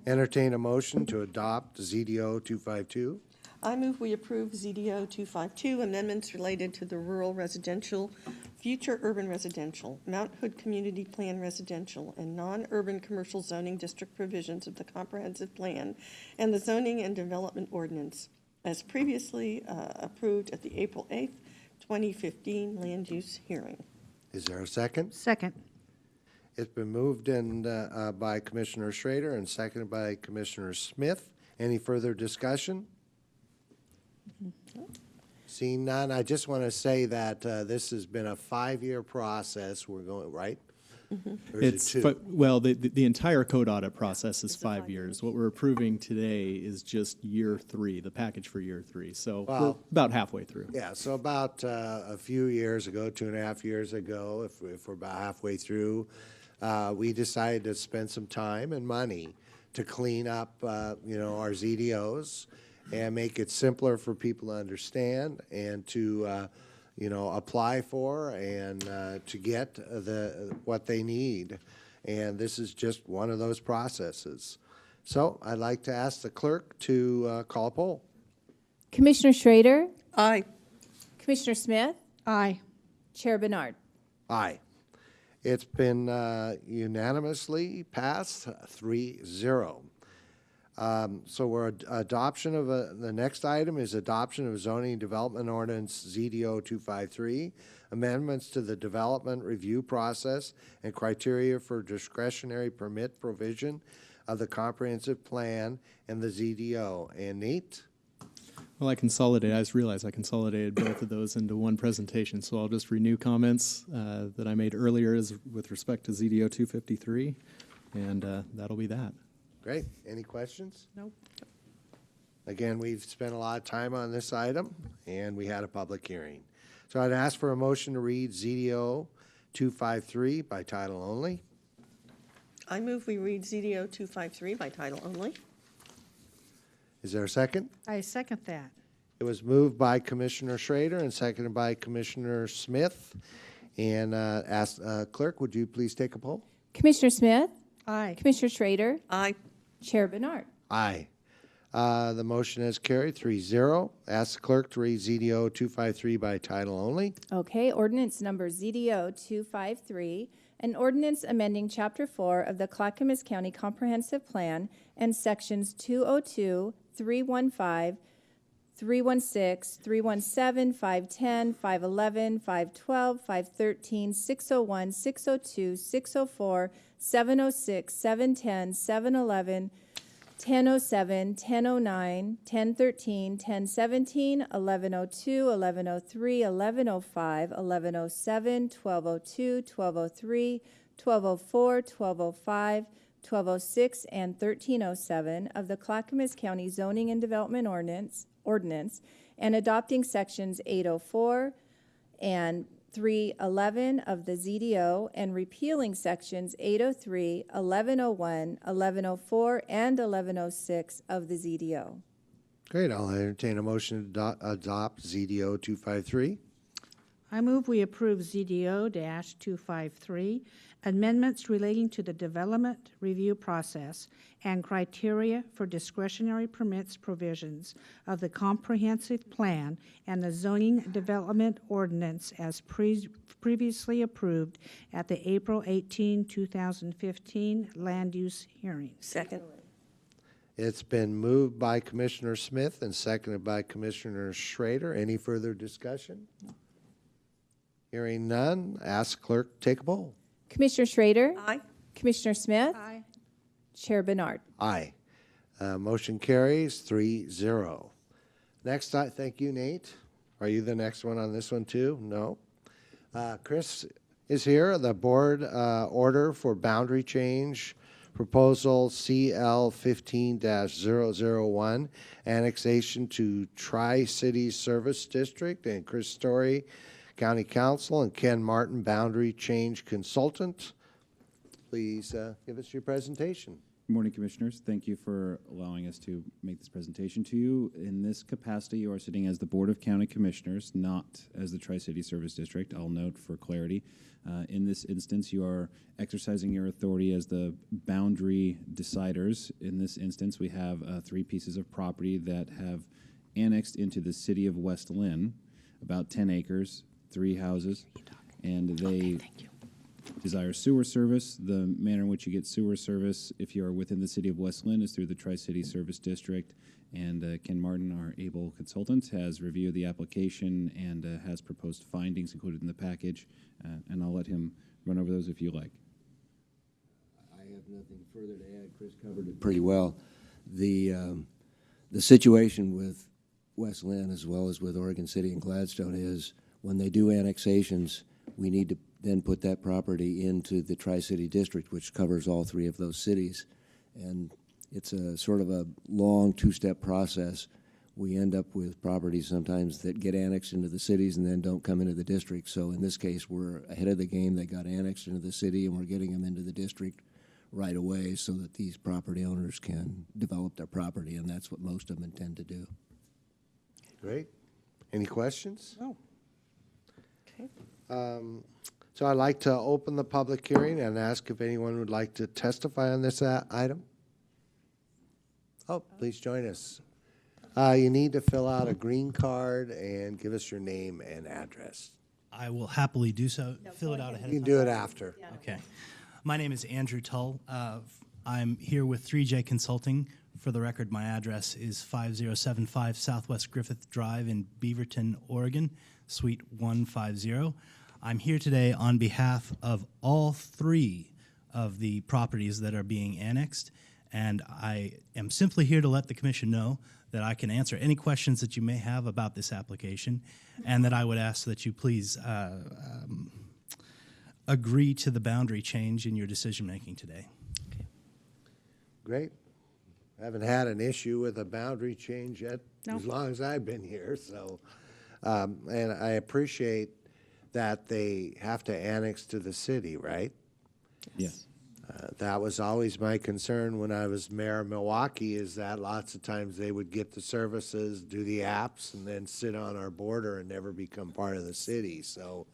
Entertain a motion to adopt ZDO 252. I move we approve ZDO 252, amendments related to the rural residential, future urban residential, Mount Hood Community Plan residential, and non-urban commercial zoning district provisions of the comprehensive plan and the zoning and development ordinance as previously approved at the April 8th, 2015 land use hearing. Is there a second? Second. It's been moved in by Commissioner Schrader and seconded by Commissioner Smith. Any further discussion? Seeing none, I just want to say that this has been a 5-year process. We're going, right? Or is it 2? Well, the entire code audit process is 5 years. What we're approving today is just year 3, the package for year 3. So we're about halfway through. Yeah, so about a few years ago, 2.5 years ago, if we're about halfway through, we decided to spend some time and money to clean up, our ZDOs and make it simpler for people to understand and to, apply for and to get what they need. And this is just one of those processes. So I'd like to ask the clerk to call a poll. Commissioner Schrader? Aye. Commissioner Smith? Aye. Chair Bernard? Aye. It's been unanimously passed, 3-0. So we're adoption of the next item is adoption of zoning development ordinance ZDO 253, amendments to the development review process and criteria for discretionary permit provision of the comprehensive plan and the ZDO. And Nate? Well, I just realized I consolidated both of those into one presentation, so I'll just renew comments that I made earlier with respect to ZDO 253, and that'll be that. Great. Any questions? Nope. Again, we've spent a lot of time on this item, and we had a public hearing. So I'd ask for a motion to read ZDO 253 by title only. I move we read ZDO 253 by title only. Is there a second? I second that. It was moved by Commissioner Schrader and seconded by Commissioner Smith. And clerk, would you please take a poll? Commissioner Smith? Aye. Commissioner Schrader? Aye. Chair Bernard? Aye. The motion is carried 3-0. Ask the clerk to read ZDO 253 by title only. Okay, ordinance number ZDO 253, an ordinance amending Chapter 4 of the Clackamas County Comprehensive Plan and Sections 202, 315, 316, 317, 510, 511, 512, 513, 601, 602, 604, 706, 710, 711, 1007, 1009, 1013, 1017, 1102, 1103, 1105, 1107, 1202, 1203, 1204, 1205, 1206, and 1307 of the Clackamas County Zoning and Development Ordinance, and adopting sections 804 and 311 of the ZDO, and repealing sections 803, 1101, 1104, and 1106 of the ZDO. Great. I'll entertain a motion to adopt ZDO 253. I move we approve ZDO-253, amendments relating to the development review process and criteria for discretionary permits provisions of the comprehensive plan and the zoning development ordinance as previously approved at the April 18, 2015 land use hearing. Second. It's been moved by Commissioner Smith and seconded by Commissioner Schrader. Any further discussion? Hearing none, ask clerk to take a poll. Commissioner Schrader? Aye. Commissioner Smith? Aye. Chair Bernard. Aye. Motion carries 3-0. Next, thank you, Nate. Are you the next one on this one too? No. Chris is here. The board order for boundary change proposal CL 15-001, annexation to Tri-City Service District, and Chris Story, County Counsel, and Ken Martin, boundary change consultant. Please give us your presentation. Good morning, Commissioners. Thank you for allowing us to make this presentation to you. In this capacity, you are sitting as the Board of County Commissioners, not as the Tri-City Service District. I'll note for clarity. In this instance, you are exercising your authority as the boundary deciders. In this instance, we have 3 pieces of property that have annexed into the city of West Lynn, about 10 acres, 3 houses, and they desire sewer service. The manner in which you get sewer service, if you are within the city of West Lynn, is through the Tri-City Service District. And Ken Martin, our able consultant, has reviewed the application and has proposed findings included in the package. And I'll let him run over those if you like. I have nothing further to add. Chris covered it pretty well. The situation with West Lynn as well as with Oregon City and Gladstone is when they do annexations, we need to then put that property into the Tri-City District, which covers all 3 of those cities. And it's a sort of a long 2-step process. We end up with properties sometimes that get annexed into the cities and then don't come into the district. So in this case, we're ahead of the game. They got annexed into the city, and we're getting them into the district right away so that these property owners can develop their property, and that's what most of them intend to do. Great. Any questions? No. Okay. So I'd like to open the public hearing and ask if anyone would like to testify on this item. Oh, please join us. You need to fill out a green card and give us your name and address. I will happily do so. Fill it out ahead of time. You can do it after. Yeah. Okay. My name is Andrew Tull. I'm here with 3J Consulting. For the record, my address is 5075 Southwest Griffith Drive in Beaverton, Oregon, Suite 150. I'm here today on behalf of all 3 of the properties that are being annexed, and I am simply here to let the Commission know that I can answer any questions that you may have about this application, and that I would ask that you please agree to the boundary change in your decision-making today. Okay. Great. I haven't had an issue with a boundary change yet as long as I've been here. So, and I appreciate that they have to annex to the city, right? Yes. That was always my concern when I was mayor of Milwaukee, is that lots of times they would get the services, do the apps, and then sit on our border and never become part of the city. So,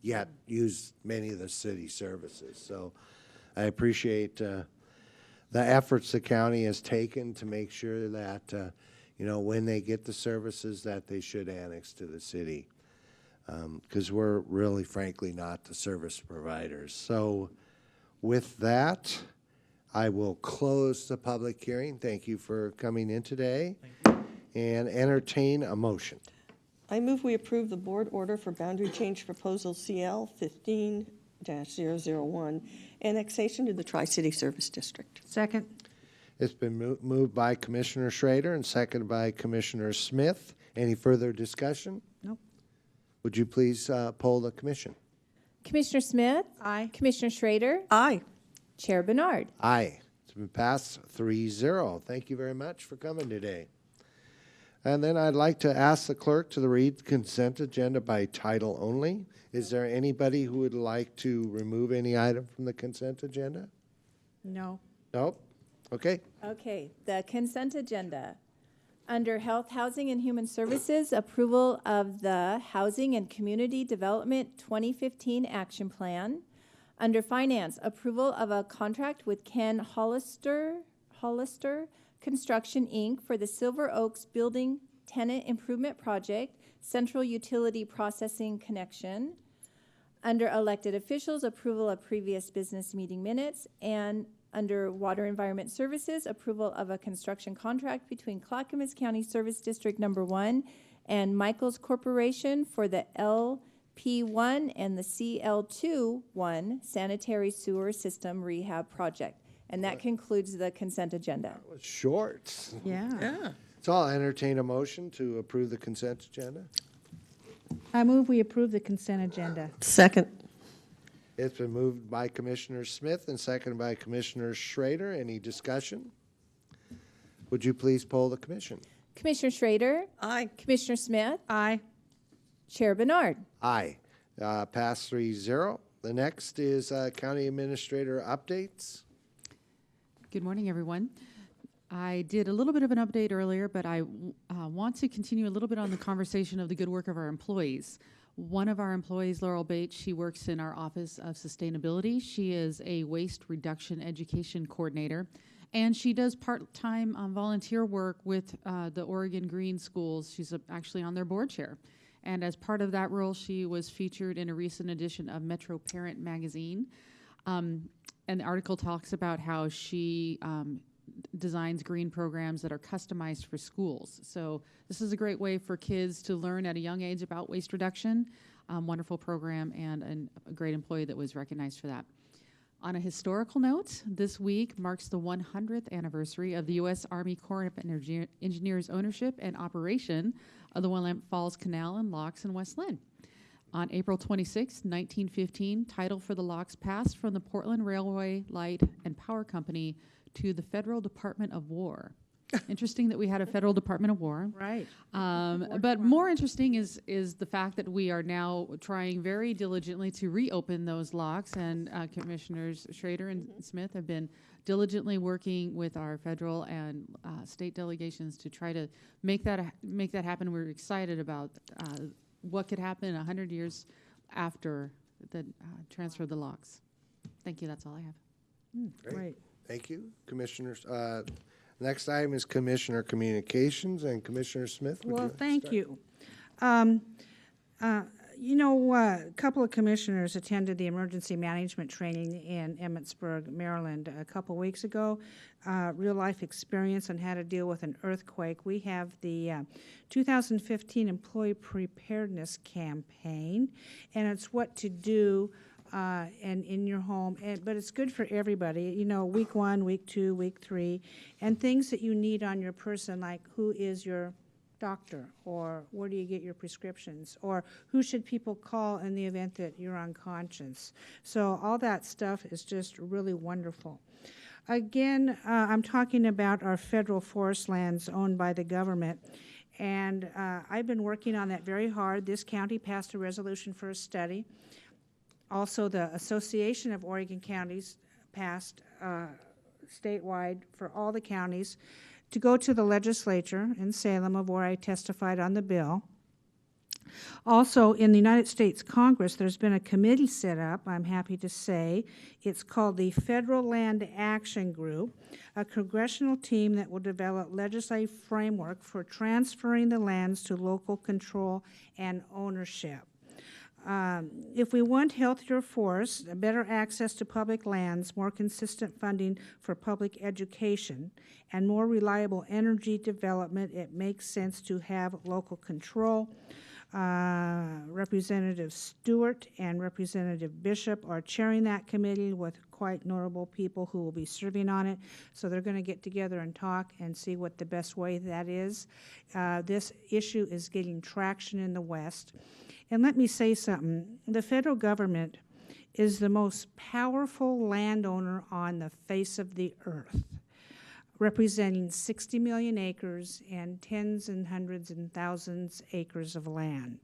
yet use many of the city services. So I appreciate the efforts the county has taken to make sure that, when they get the services that they should annex to the city. Because we're really, frankly, not the service providers. So with that, I will close the public hearing. Thank you for coming in today. And entertain a motion. I move we approve the board order for boundary change proposal CL 15-001, annexation to the Tri-City Service District. Second. It's been moved by Commissioner Schrader and seconded by Commissioner Smith. Any further discussion? Nope. Would you please poll the commission? Commissioner Smith? Aye. Commissioner Schrader? Aye. Chair Bernard. Aye. It's been passed 3-0. Thank you very much for coming today. And then I'd like to ask the clerk to read the consent agenda by title only. Is there anybody who would like to remove any item from the consent agenda? No. Nope. Okay. Okay, the consent agenda. Under Health, Housing, and Human Services, approval of the Housing and Community Development 2015 Action Plan. Under Finance, approval of a contract with Ken Hollister Construction, Inc. for the Silver Oaks Building Tenant Improvement Project, Central Utility Processing Connection. Under Elected Officials, approval of previous business meeting minutes. And under Water Environment Services, approval of a construction contract between Clackamas County Service District Number 1 and Michaels Corporation for the LP1 and the CL2-1 Sanitary Sewer System Rehab Project. And that concludes the consent agenda. That was short. Yeah. So I'll entertain a motion to approve the consent agenda. I move we approve the consent agenda. Second. It's been moved by Commissioner Smith and seconded by Commissioner Schrader. Any discussion? Would you please poll the commission? Commissioner Schrader? Aye. Commissioner Smith? Aye. Chair Bernard? Aye. Pass 3-0. The next is County Administrator updates. Good morning, everyone. I did a little bit of an update earlier, but I want to continue a little bit on the conversation of the good work of our employees. One of our employees, Laurel Bates, she works in our Office of Sustainability. She is a waste reduction education coordinator, and she does part-time volunteer work with the Oregon Green Schools. She's actually on their board chair. And as part of that role, she was featured in a recent edition of Metro Parent magazine. And the article talks about how she designs green programs that are customized for schools. So this is a great way for kids to learn at a young age about waste reduction. Wonderful program and a great employee that was recognized for that. On a historical note, this week marks the 100th anniversary of the U.S. Army Corps of Engineers ownership and operation of the Willamette Falls Canal and Locks in West Lynn. On April 26, 1915, title for the locks passed from the Portland Railway Light and Power Company to the Federal Department of War. Interesting that we had a Federal Department of War. Right. But more interesting is the fact that we are now trying very diligently to reopen those locks, and Commissioners Schrader and Smith have been diligently working with our federal and state delegations to try to make that happen. We're excited about what could happen 100 years after the transfer of the locks. Thank you. That's all I have. Great. Thank you, Commissioners. Next item is Commissioner Communications, and Commissioner Smith. Well, thank you. A couple of commissioners attended the emergency management training in Emmitsburg, Maryland, a couple weeks ago. Real-life experience on how to deal with an earthquake. We have the 2015 Employee Preparedness Campaign, and it's what to do and in your home, but it's good for everybody. Week 1, week 2, week 3, and things that you need on your person, like who is your doctor, or where do you get your prescriptions, or who should people call in the event that you're unconscious. So all that stuff is just really wonderful. Again, I'm talking about our federal forest lands owned by the government. And I've been working on that very hard. This county passed a resolution for a study. Also, the Association of Oregon Counties passed statewide for all the counties to go to the legislature in Salem, of where I testified on the bill. Also, in the United States Congress, there's been a committee set up, I'm happy to say. It's called the Federal Land Action Group, a congressional team that will develop legislative framework for transferring the lands to local control and ownership. If we want healthier forests, better access to public lands, more consistent funding for public education, and more reliable energy development, it makes sense to have local control. Representative Stewart and Representative Bishop are chairing that committee with quite notable people who will be serving on it. So they're going to get together and talk and see what the best way that is. This issue is getting traction in the West. And let me say something. The federal government is the most powerful landowner on the face of the earth, representing 60 million acres and tens and hundreds and thousands acres of land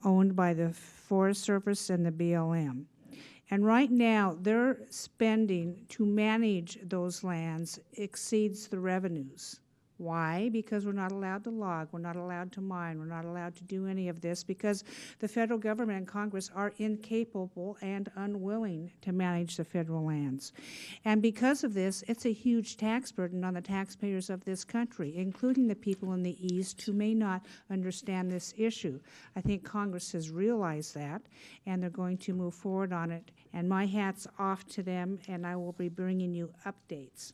owned by the Forest Service and the BLM. And right now, their spending to manage those lands exceeds the revenues Why? Because we're not allowed to log, we're not allowed to mine, we're not allowed to do any of this because the federal government and Congress are incapable and unwilling to manage the federal lands. And because of this, it's a huge tax burden on the taxpayers of this country, including the people in the East who may not understand this issue. I think Congress has realized that, and they're going to move forward on it. And my hat's off to them, and I will be bringing you updates.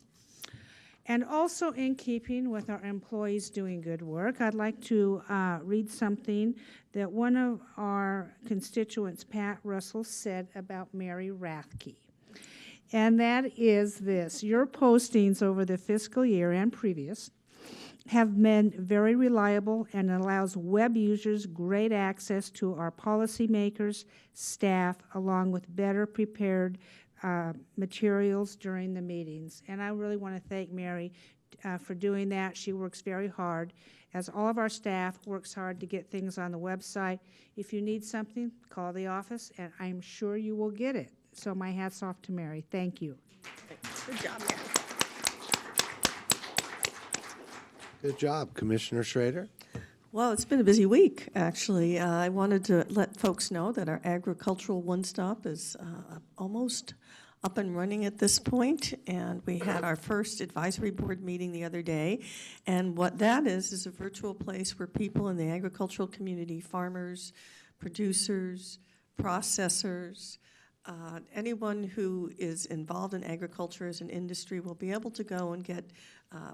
And also in keeping with our employees doing good work, I'd like to read something that one of our constituents, Pat Russell, said about Mary Rathke. And that is this: your postings over the fiscal year and previous have been very reliable and allows web users great access to our policymakers, staff, along with better prepared materials during the meetings. And I really want to thank Mary for doing that. She works very hard, as all of our staff works hard to get things on the website. If you need something, call the office, and I'm sure you will get it. So my hat's off to Mary. Thank you. Good job, Mary. Good job, Commissioner Schrader. Well, it's been a busy week, actually. I wanted to let folks know that our agricultural one-stop is almost up and running at this point, and we had our first advisory board meeting the other day. And what that is a virtual place where people in the agricultural community, farmers, producers, processors, anyone who is involved in agriculture as an industry will be able to go and get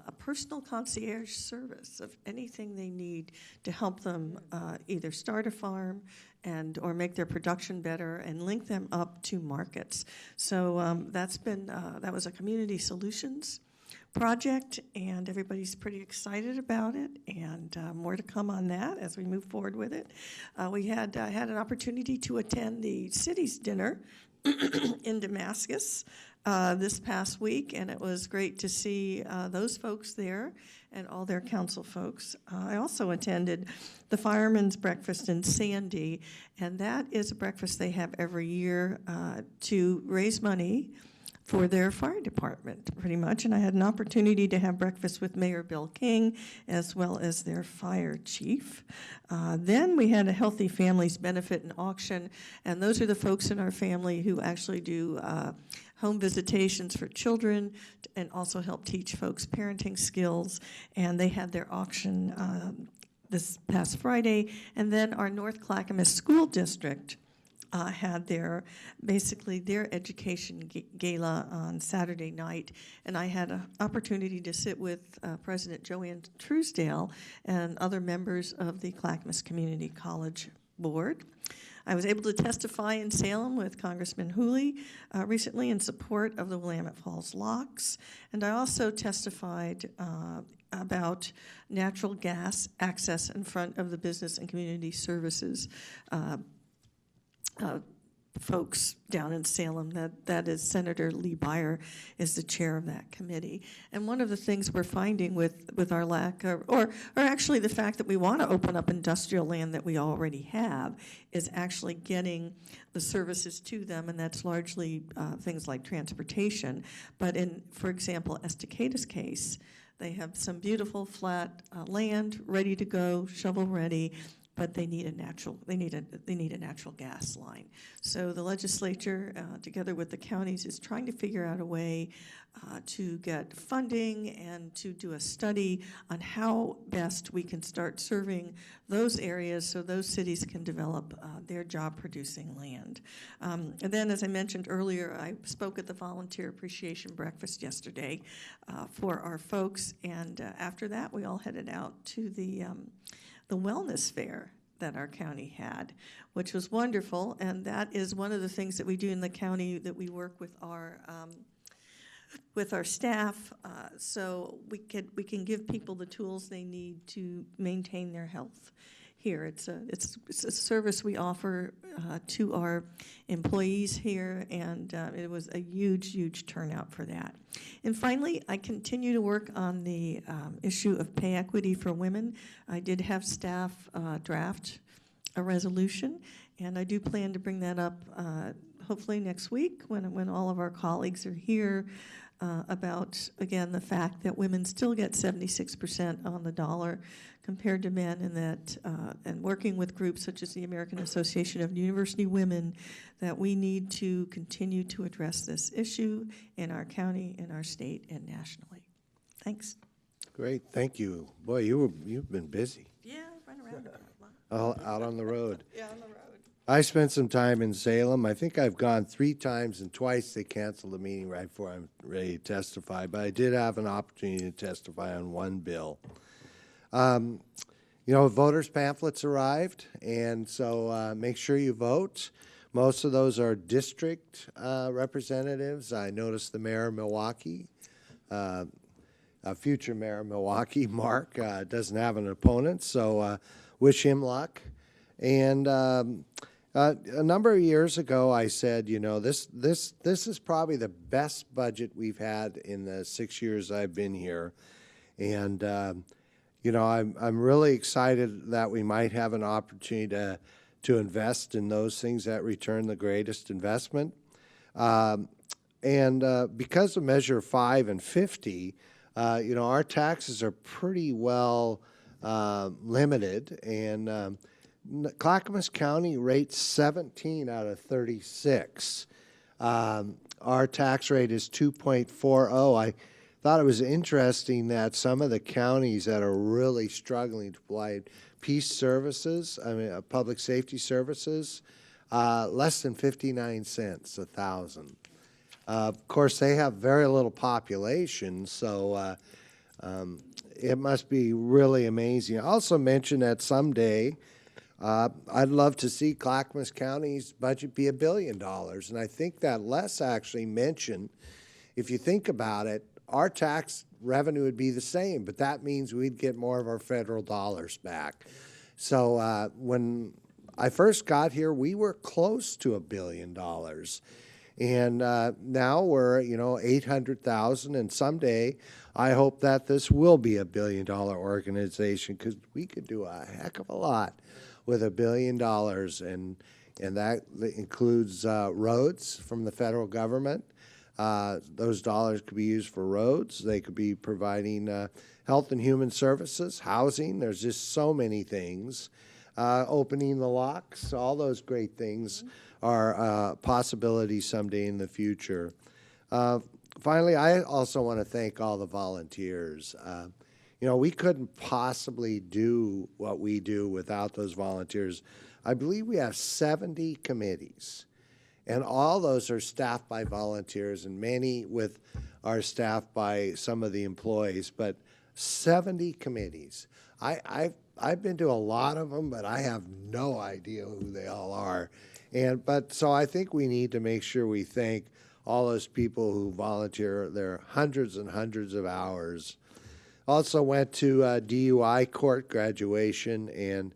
a personal concierge service of anything they need to help them either start a farm or make their production better and link them up to markets. So that was a community solutions project, and everybody's pretty excited about it, and more to come on that as we move forward with it. We had an opportunity to attend the city's dinner in Damascus this past week, and it was great to see those folks there and all their council folks. I also attended the Fireman's Breakfast in Sandy, and that is a breakfast they have every year to raise money for their fire department, pretty much. And I had an opportunity to have breakfast with Mayor Bill King, as well as their fire chief. Then we had a Healthy Families Benefit and Auction, and those are the folks in our family who actually do home visitations for children and also help teach folks parenting skills. And they had their auction this past Friday. And then our North Clackamas School District had their education gala on Saturday night, and I had an opportunity to sit with President Joanne Truesdale and other members of the Clackamas Community College Board. I was able to testify in Salem with Congressman Hooley recently in support of the Willamette Falls locks, and I also testified about natural gas access in front of the Business and Community Services folks down in Salem. That is Senator Lee Byer is the chair of that committee. And one of the things we're finding with our lack of, or actually the fact that we want to open up industrial land that we already have, is actually getting the services to them, and that's largely things like transportation. But in, for example, Estacada's case, they have some beautiful flat land ready to go, shovel ready, but they need a natural gas line. So the legislature, together with the counties, is trying to figure out a way to get funding and to do a study on how best we can start serving those areas so those cities can develop their job-producing land. And then, as I mentioned earlier, I spoke at the Volunteer Appreciation Breakfast yesterday for our folks, and after that, we all headed out to the wellness fair that our county had, which was wonderful, and that is one of the things that we do in the county, that we work with our staff, so we can give people the tools they need to maintain their health. Here, it's a service we offer to our employees here, and it was a huge turnout for that. And finally, I continue to work on the issue of pay equity for women. I did have staff draft a resolution, and I do plan to bring that up hopefully next week when all of our colleagues are here about, again, the fact that women still get 76% on the dollar compared to men, and that, and working with groups such as the American Association of University Women, that we need to continue to address this issue in our county, in our state, and nationally. Thanks. Great, thank you. Boy, you've been busy. Yeah, I run around a lot. All out on the road. Yeah, on the road. I spent some time in Salem. I think I've gone 3 times, and twice they canceled the meeting right before I'm ready to testify. But I did have an opportunity to testify on one bill. You know, voters' pamphlets arrived, and so make sure you vote. Most of those are district representatives. I noticed the mayor of Milwaukee, future mayor of Milwaukee, Mark, doesn't have an opponent, so wish him luck. And a number of years ago, I said, you know, this is probably the best budget we've had in the 6 years I've been here, and you know, I'm really excited that we might have an opportunity to invest in those things that return the greatest investment, and because of Measure 5 and 50, you know, our taxes are pretty well limited, and Clackamas County rates 17 out of 36. Our tax rate is 2.40. I thought it was interesting that some of the counties that are really struggling to provide peace services, public safety services, less than 59 cents a thousand. Of course, they have very little population, so it must be really amazing. I also mentioned that someday I'd love to see Clackamas County's budget be $1 billion, and I think that Les actually mentioned, if you think about it, our tax revenue would be the same, but that means we'd get more of our federal dollars back. So when I first got here, we were close to $1 billion, and now we're, you know, 800,000, and someday I hope that this will be a $1 billion organization, because we could do a heck of a lot with $1 billion, and that includes roads from the federal government. Those dollars could be used for roads. They could be providing health and human services, housing. There's just so many things. Opening the locks, all those great things are possibilities someday in the future. Finally, I also want to thank all the volunteers. You know, we couldn't possibly do what we do without those volunteers. I believe we have 70 committees, and all those are staffed by volunteers, and many with are staffed by some of the employees, but 70 committees. I've been to a lot of them, but I have no idea who they all are. So I think we need to make sure we thank all those people who volunteer their hundreds and hundreds of hours. Also went to DUI court graduation, and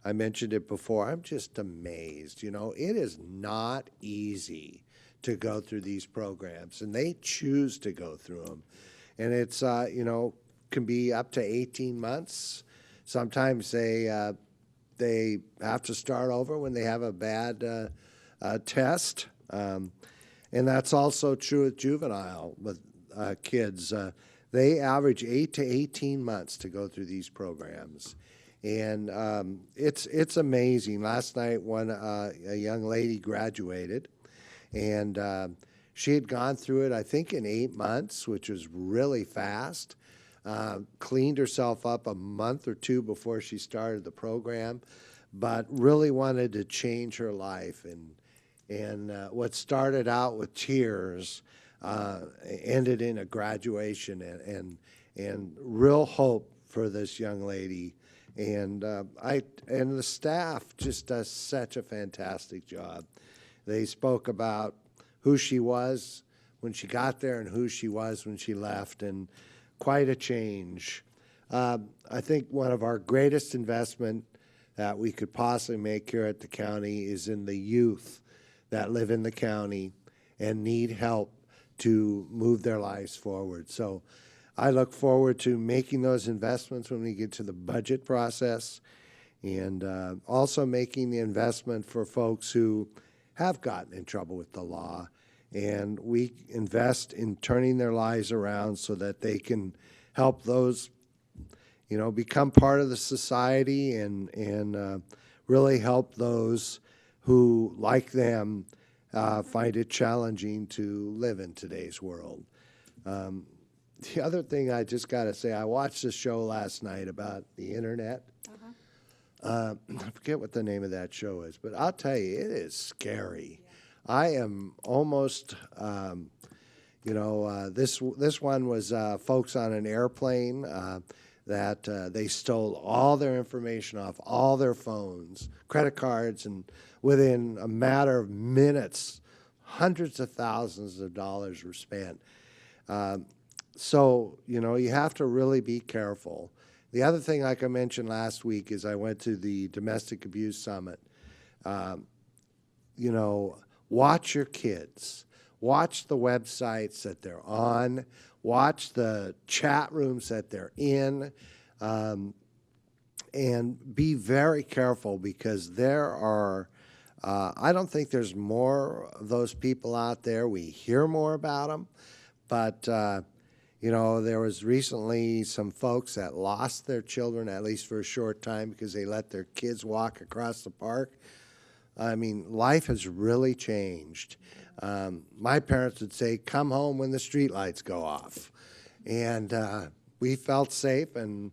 I mentioned it before. I'm just amazed. You know, it is not easy to go through these programs, and they choose to go through them. And it's, you know, can be up to 18 months. Sometimes they have to start over when they have a bad test. And that's also true with juvenile, with kids. They average 8 to 18 months to go through these programs. And it's amazing. Last night, a young lady graduated, and she had gone through it, I think, in 8 months, which was really fast. Cleaned herself up a month or two before she started the program, but really wanted to change her life. And what started out with tears ended in a graduation and real hope for this young lady. And the staff just does such a fantastic job. They spoke about who she was when she got there and who she was when she left, and quite a change. I think one of our greatest investment that we could possibly make here at the county is in the youth that live in the county and need help to move their lives forward. So I look forward to making those investments when we get to the budget process, and also making the investment for folks who have gotten in trouble with the law And we invest in turning their lives around so that they can help those, you know, become part of the society and really help those who, like them, find it challenging to live in today's world. The other thing I just got to say, I watched a show last night about the internet. I forget what the name of that show is, but I'll tell you, it is scary. I am almost, this one was folks on an airplane that they stole all their information off all their phones, credit cards, and within a matter of minutes, hundreds of thousands of dollars were spent. So, you know, you have to really be careful. The other thing, like I mentioned last week, is I went to the Domestic Abuse Summit. You know, watch your kids. Watch the websites that they're on. Watch the chat rooms that they're in. And be very careful, because there are, I don't think there's more of those people out there. We hear more about them. But, you know, there was recently some folks that lost their children, at least for a short time, because they let their kids walk across the park. I mean, life has really changed. My parents would say, come home when the streetlights go off. And we felt safe, and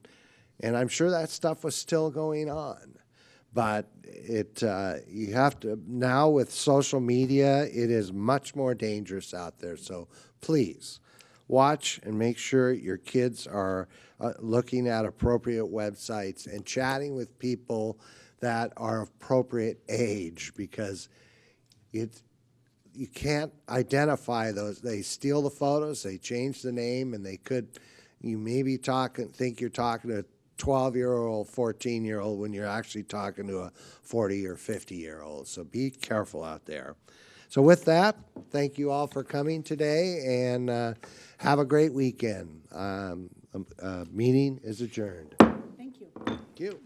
I'm sure that stuff was still going on. But you have to, now with social media, it is much more dangerous out there. So please, watch and make sure your kids are looking at appropriate websites and chatting with people that are appropriate age, because you can't identify those. They steal the photos, they change the name, and you may be think you're talking to a 12-year-old, 14-year-old when you're actually talking to a 40 or 50-year-old. So be careful out there. So with that, thank you all for coming today, and have a great weekend. Meeting is adjourned. Thank you. Thank you.